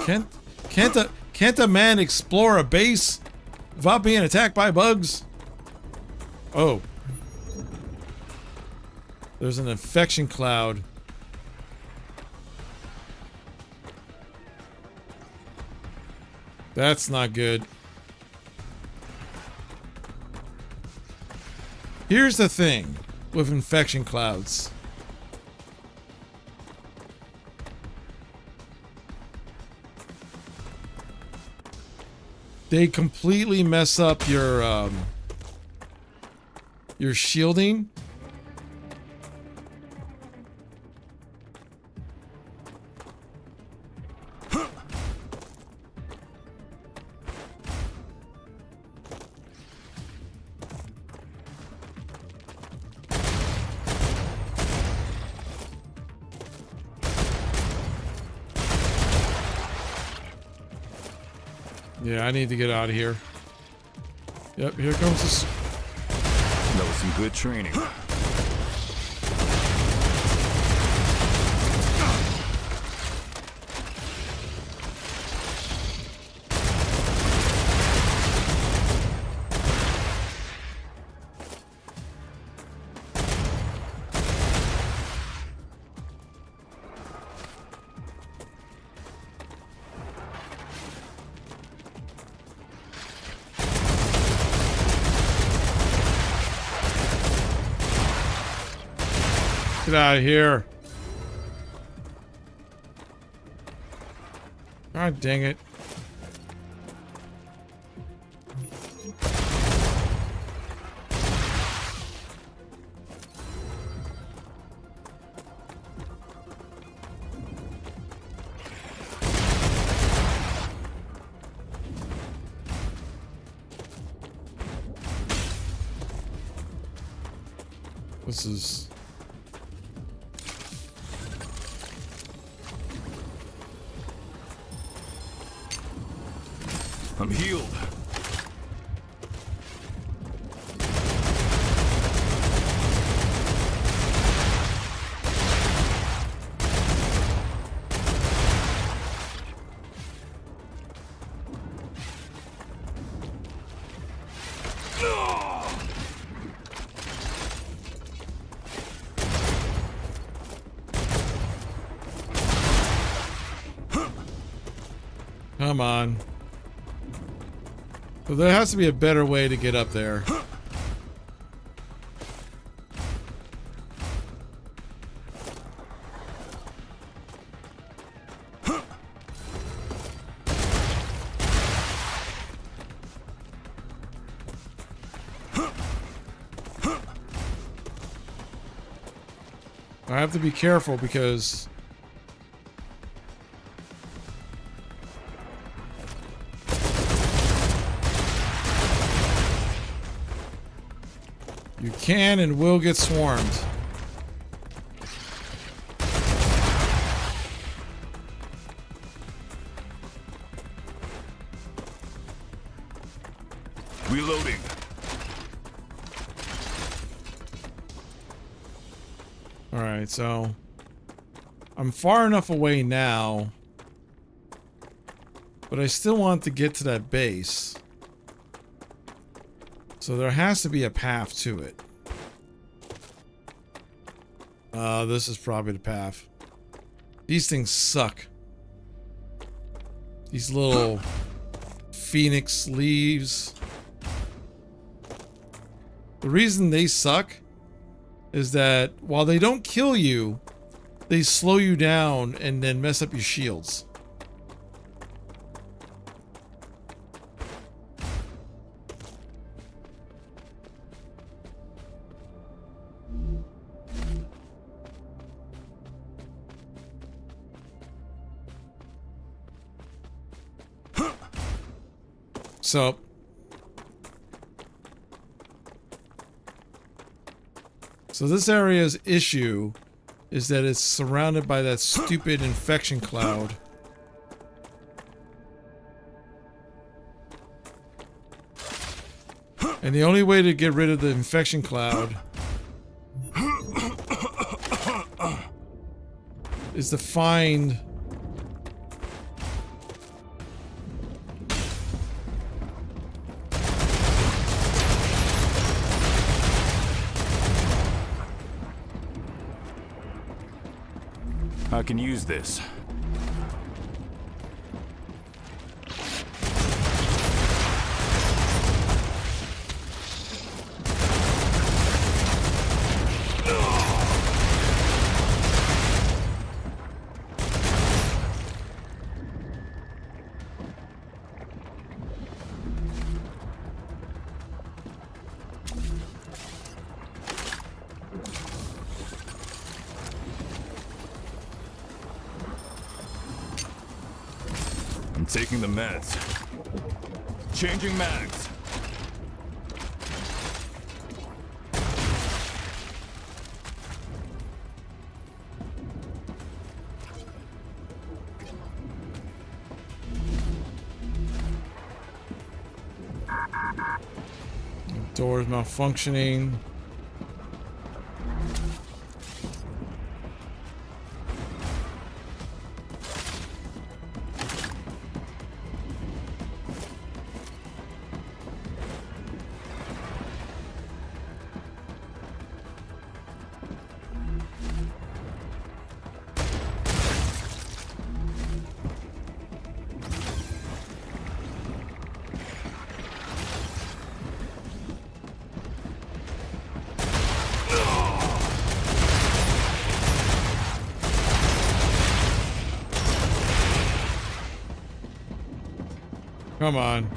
Can't a man explore a base without being attacked by bugs? Oh. There's an infection cloud. That's not good. Here's the thing with infection clouds. They completely mess up your shielding. Yeah, I need to get out of here. Yep, here comes this. That was some good training. Get out of here. God dang it. This is... I'm healed. Come on. So there has to be a better way to get up there. I have to be careful because you can and will get swarmed. Reloading. Alright, so I'm far enough away now, but I still want to get to that base. So there has to be a path to it. This is probably the path. These things suck. These little phoenix leaves. The reason they suck is that while they don't kill you, they slow you down and then mess up your shields. So this area's issue is that it's surrounded by that stupid infection cloud. And the only way to get rid of the infection cloud is to find I can use this. I'm taking the meds. Changing mags. doors malfunctioning. Come on.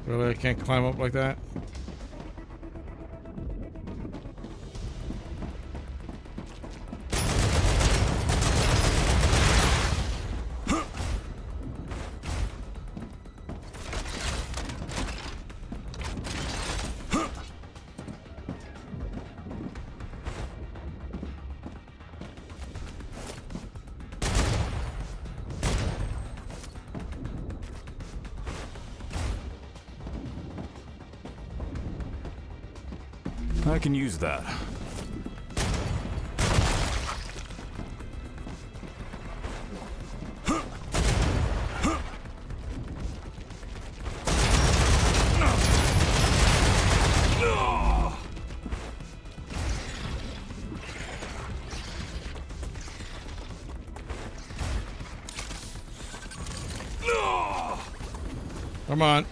Really, I can't climb up like that? I can use that. Come on.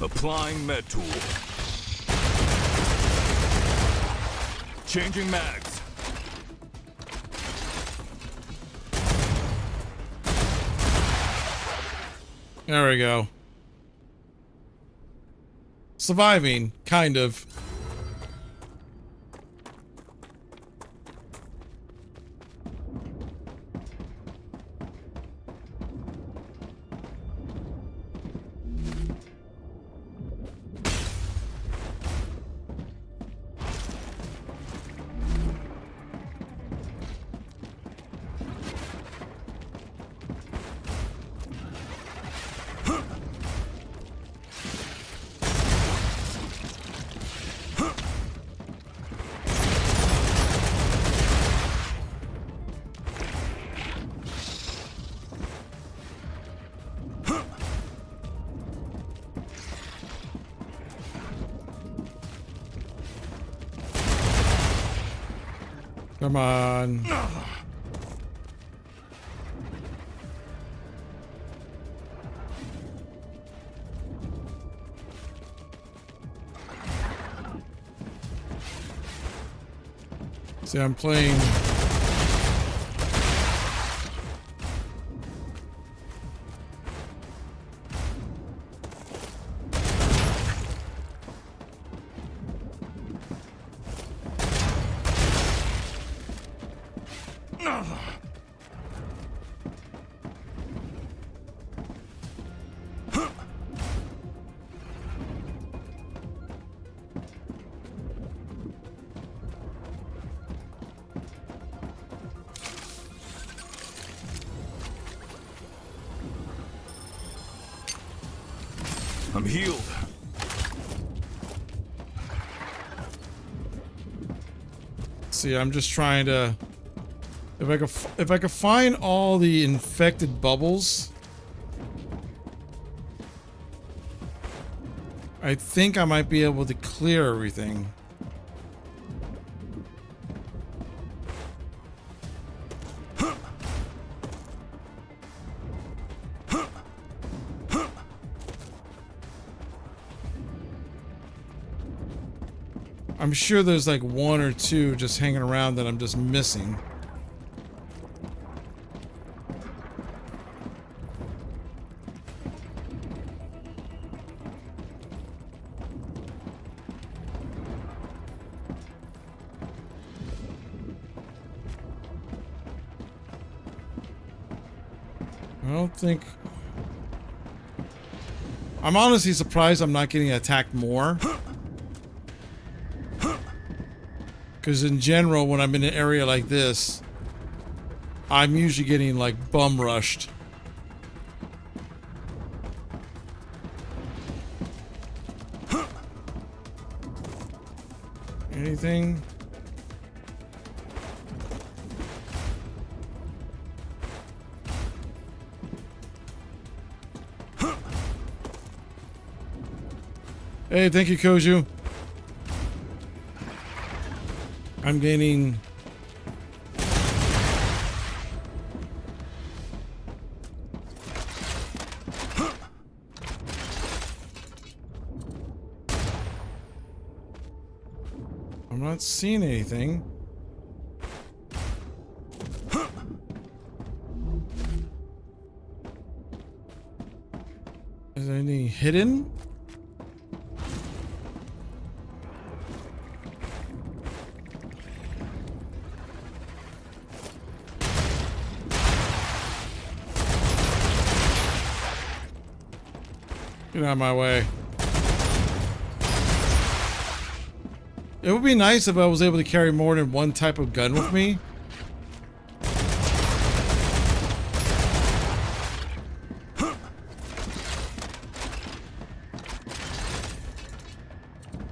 Applying med tool. Changing mags. There we go. Surviving, kind of. Come on. See, I'm playing. I'm healed. See, I'm just trying to. If I could find all the infected bubbles, I think I might be able to clear everything. I'm sure there's like one or two just hanging around that I'm just missing. I don't think... I'm honestly surprised I'm not getting attacked more. Because in general, when I'm in an area like this, I'm usually getting like bum rushed. Anything? Hey, thank you, Koju. I'm gaining... I'm not seeing anything. Is there anything hidden? Get out of my way. It would be nice if I was able to carry more than one type of gun with me.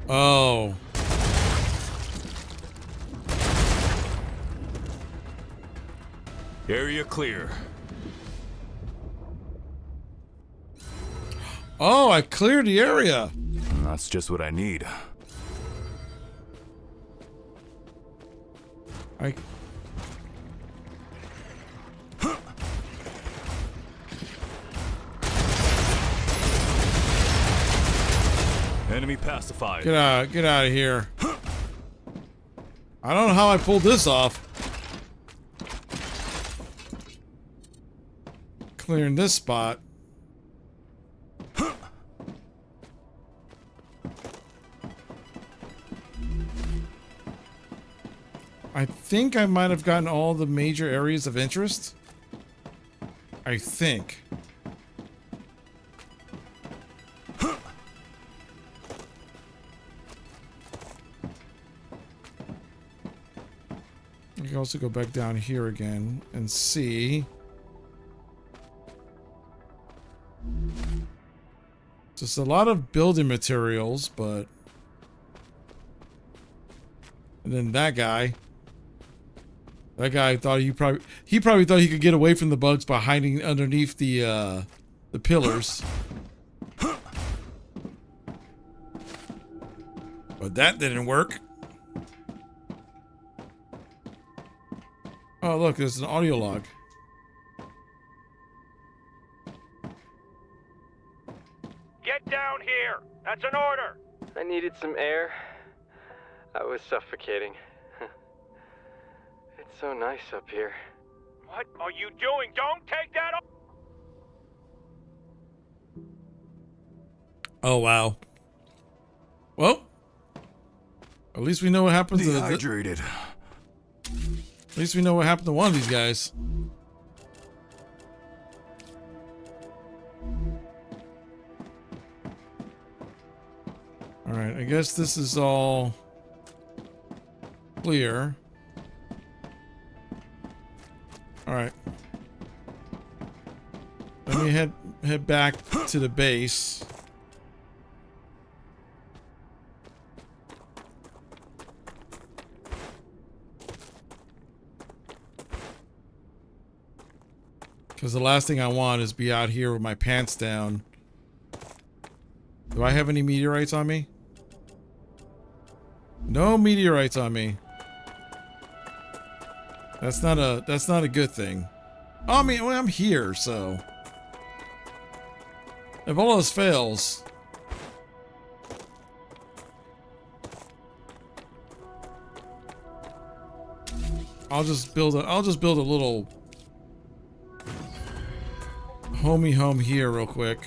Oh. Area clear. Oh, I cleared the area. That's just what I need. Enemy pacified. Get out of here. I don't know how I pulled this off. Clearing this spot. I think I might have gotten all the major areas of interest. I think. I can also go back down here again and see. Just a lot of building materials, but... And then that guy. That guy thought he probably thought he could get away from the bugs by hiding underneath the pillars. But that didn't work. Oh, look, there's an audio log. Get down here! That's an order! I needed some air. I was suffocating. It's so nice up here. What are you doing? Don't take that off! Oh, wow. Well, at least we know what happens to Dehydrated. at least we know what happened to one of these guys. All right, I guess this is all clear. All right. Let me head back to the base. Because the last thing I want is be out here with my pants down. Do I have any meteorites on me? No meteorites on me. That's not a good thing. Oh, I mean, well, I'm here, so if all else fails, I'll just build a little homey home here real quick.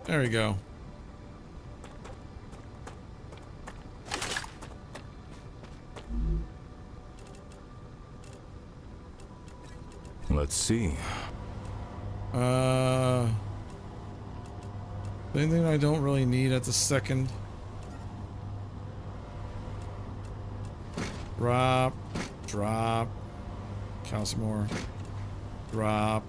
There we go. Let's see. Anything I don't really need at the second. Drop, drop, calcium ore, drop.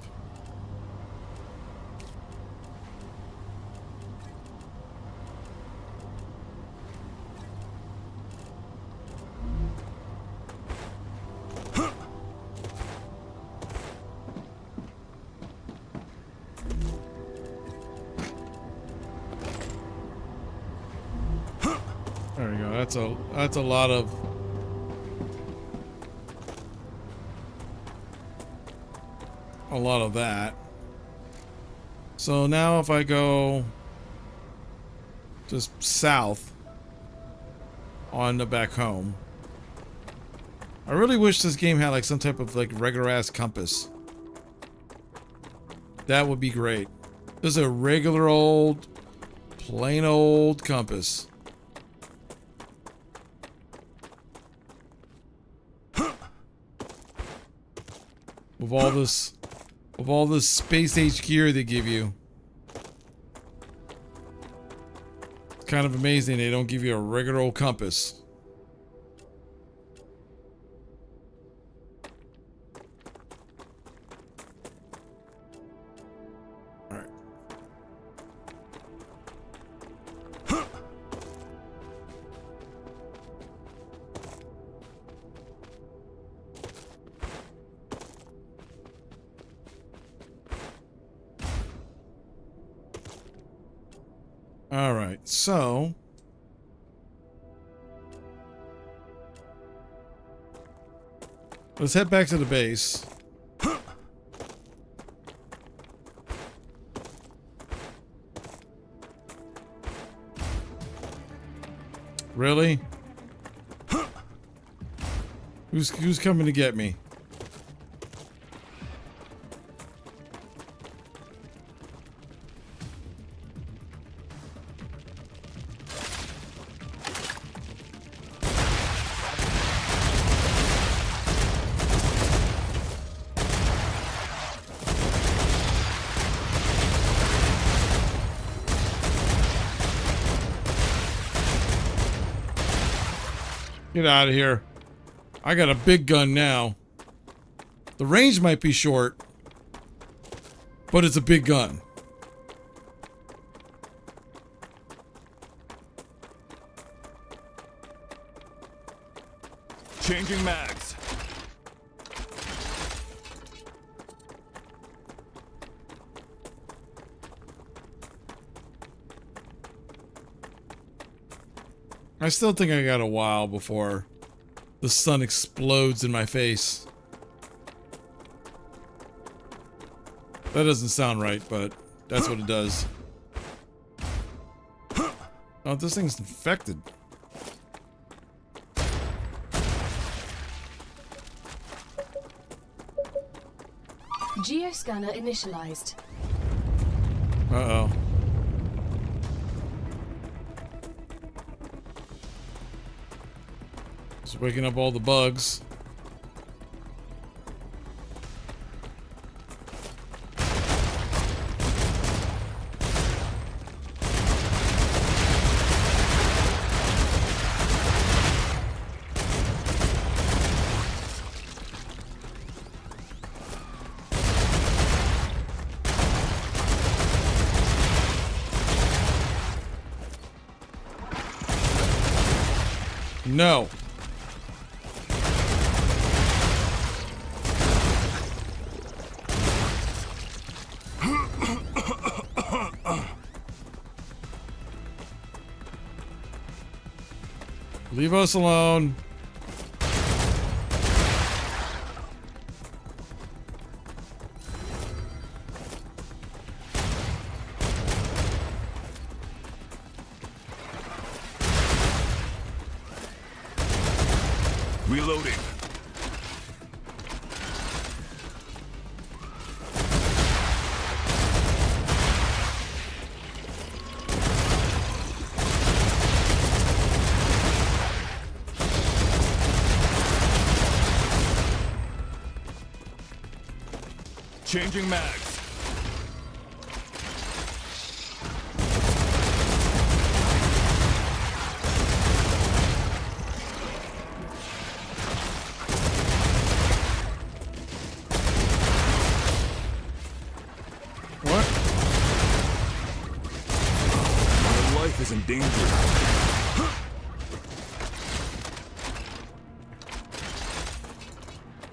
There we go. That's a lot of that. So now if I go just south on the back home, I really wish this game had like some type of like regular ass compass. That would be great. Just a regular old, plain old compass. With all this space age gear they give you. It's kind of amazing they don't give you a regular old compass. All right. All right, so Let's head back to the base. Really? Who's coming to get me? Get out of here. I got a big gun now. The range might be short, but it's a big gun. Changing mags. I still think I got a while before the sun explodes in my face. That doesn't sound right, but that's what it does. Oh, this thing's infected. Geoscanner initialized. Uh-oh. Just waking up all the bugs. No. Leave us alone. Reloading. Changing mags. What? My life is in danger.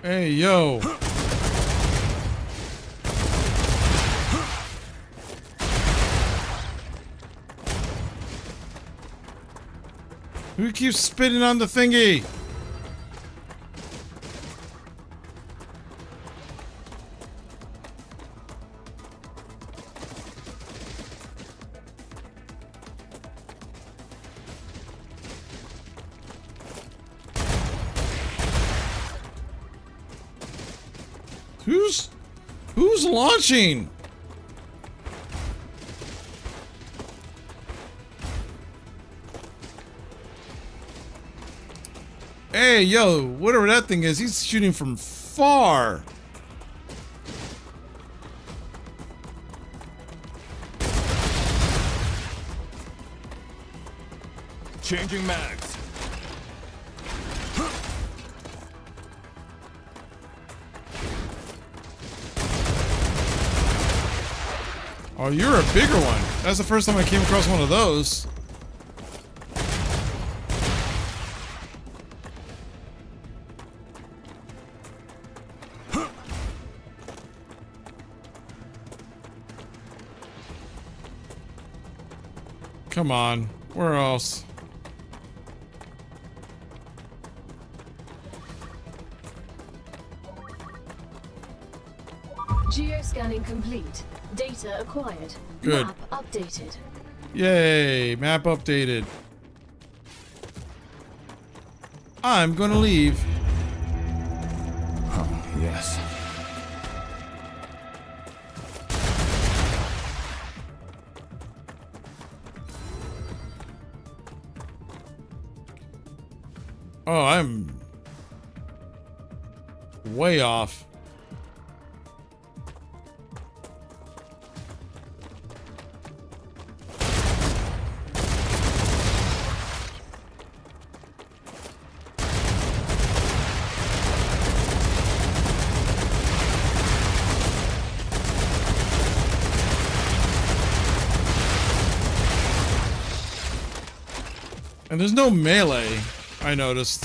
Hey, yo. Who keeps spitting on the thingy? Who's launching? Hey, yo, whatever that thing is, he's shooting from far. Changing mags. Oh, you're a bigger one. That's the first time I came across one of those. Come on. Where else? Scanning complete. Data acquired. Good. Map updated. Yay, map updated. I'm gonna leave. Oh, yes. Oh, I'm way off. And there's no melee, I noticed.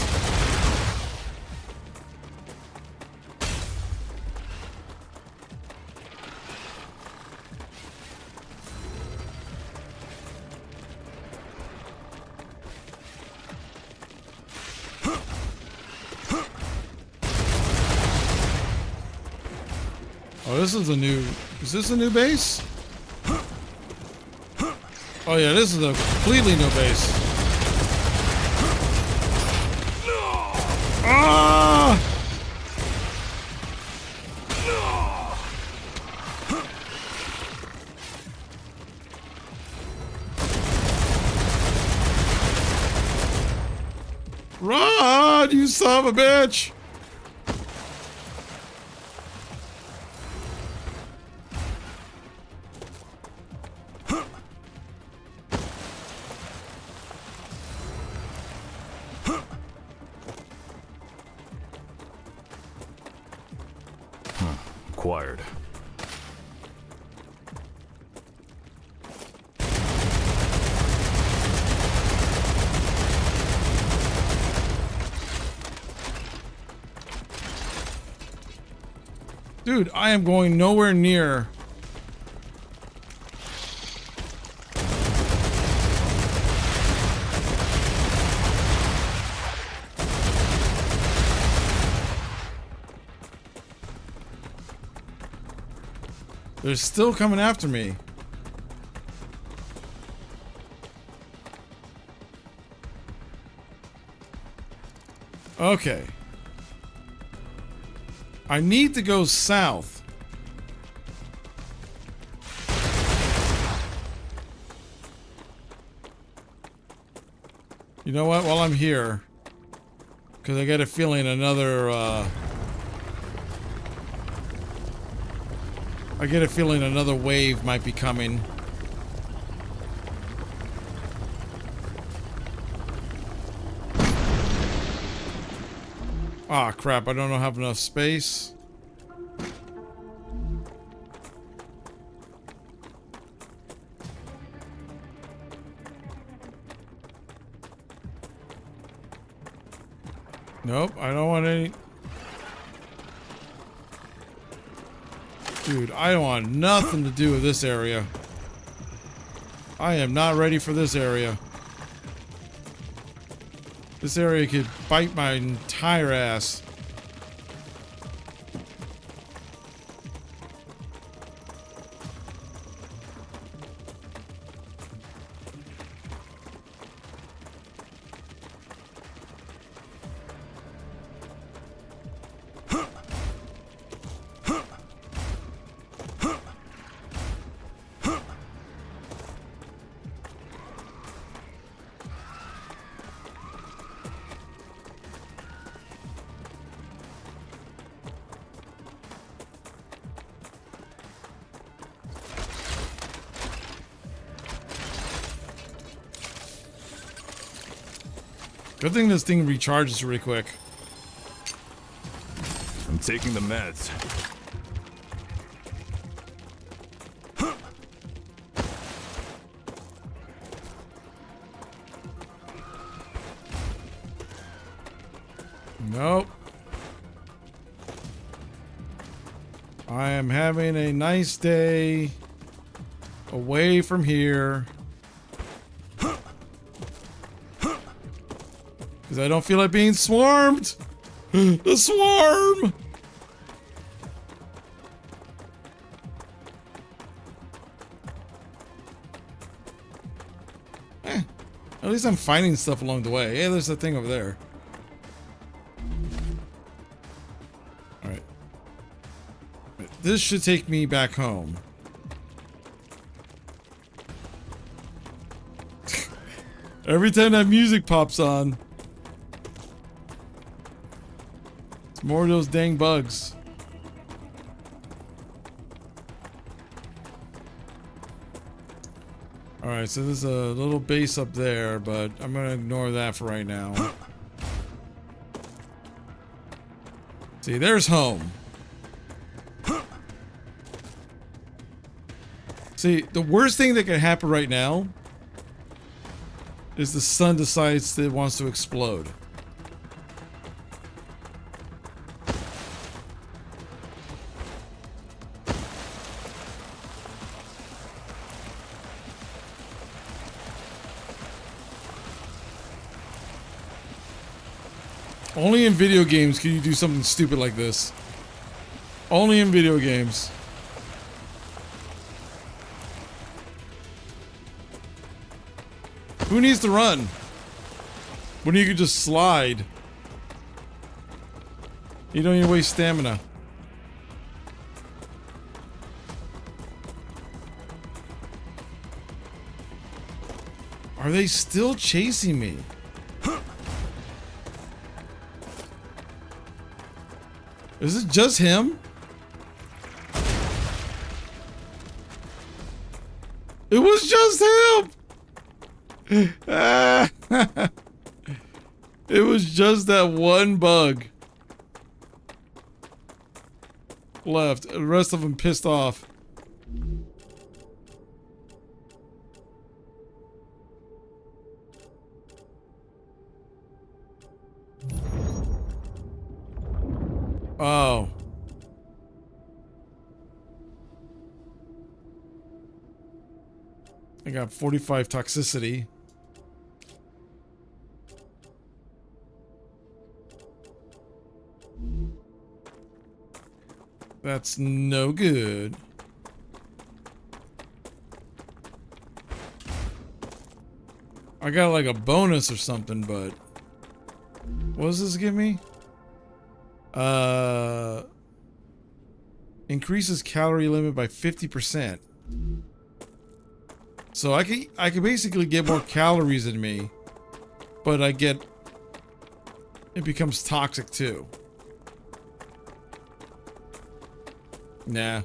Oh, this is a new... Is this a new base? Oh yeah, this is a completely new base. Ah! Run, you son of a bitch! Acquired. Dude, I am going nowhere near. They're still coming after me. Okay. I need to go south. You know what? While I'm here, because I get a feeling another, I get a feeling another wave might be coming. Ah, crap, I don't have enough space. Nope, I don't want any... Dude, I don't want nothing to do with this area. I am not ready for this area. This area could bite my entire ass. Good thing this thing recharges really quick. I'm taking the meds. Nope. I am having a nice day away from here. Because I don't feel like being swarmed. The swarm! At least I'm finding stuff along the way. Hey, there's that thing over there. Alright. This should take me back home. Every time that music pops on, it's more of those dang bugs. Alright, so there's a little base up there, but I'm gonna ignore that for right now. See, there's home. See, the worst thing that could happen right now is the sun decides that it wants to explode. Only in video games can you do something stupid like this. Only in video games. Who needs to run when you could just slide? You don't even waste stamina. Are they still chasing me? Is it just him? It was just him! It was just that one bug left. The rest of them pissed off. Oh. I got 45 toxicity. That's no good. I got like a bonus or something, but what does this give me? Increases calorie limit by 50%. So I can basically get more calories in me, but it becomes toxic too. Nah.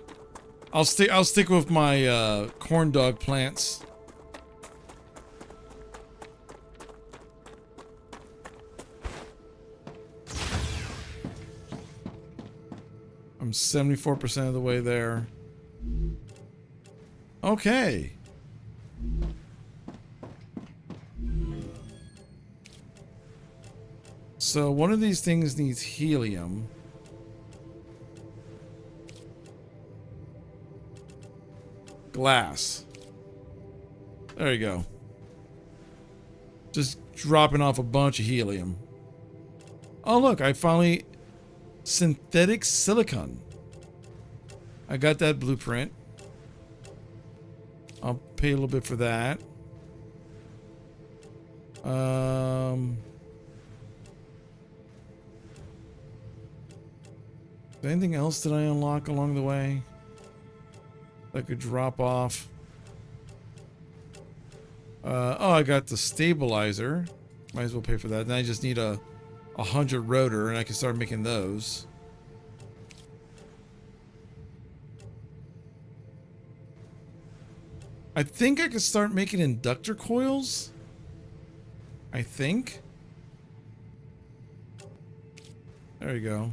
I'll stick with my corn dog plants. I'm 74% of the way there. Okay. So one of these things needs helium. Glass. There you go. Just dropping off a bunch of helium. Oh look, I finally... Synthetic silicon. I got that blueprint. I'll pay a little bit for that. Anything else that I unlock along the way that could drop off? Oh, I got the stabilizer. Might as well pay for that. Then I just need a 100 rotor and I can start making those. I think I could start making inductor coils. I think. There you go.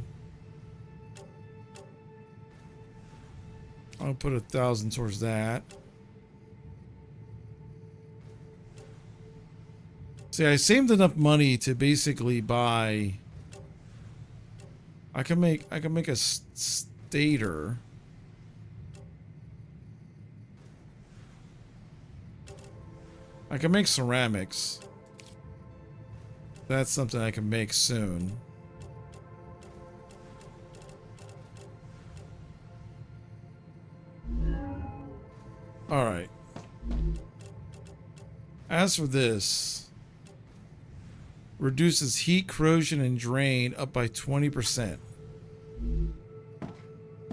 I'll put 1,000 towards that. See, I saved enough money to basically buy. I can make a stator. I can make ceramics. That's something I can make soon. All right. As for this, Reduces heat, corrosion, and drain up by 20%.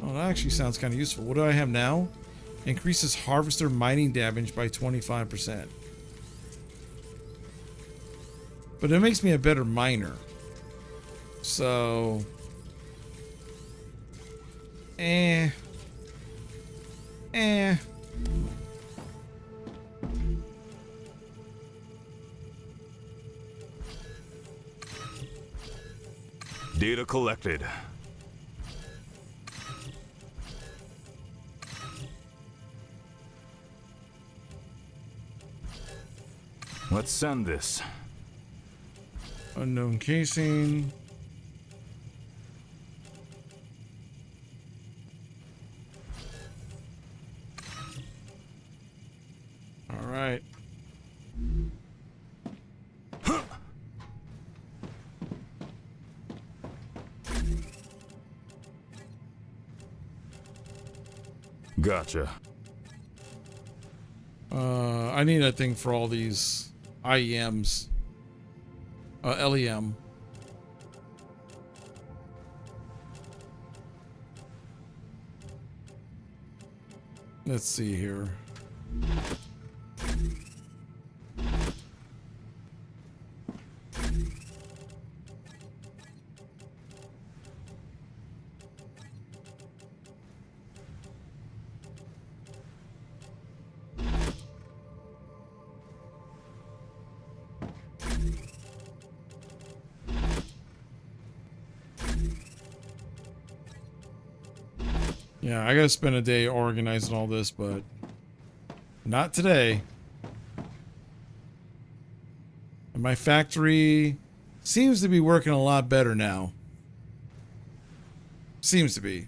Oh, that actually sounds kind of useful. What do I have now? Increases harvester mining damage by 25%. But it makes me a better miner. So... Eh. Data collected. Let's send this. Unknown casing. All right. Gotcha. I need that thing for all these IEMs. LEM. Let's see here. Yeah, I gotta spend a day organizing all this, but not today. And my factory seems to be working a lot better now. Seems to be.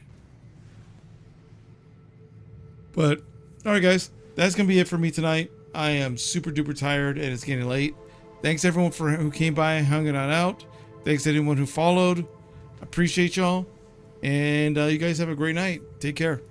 But, alright guys, that's gonna be it for me tonight. I am super duper tired and it's getting late. Thanks everyone who came by and hung it on out. Thanks to anyone who followed. Appreciate y'all. And you guys have a great night. Take care.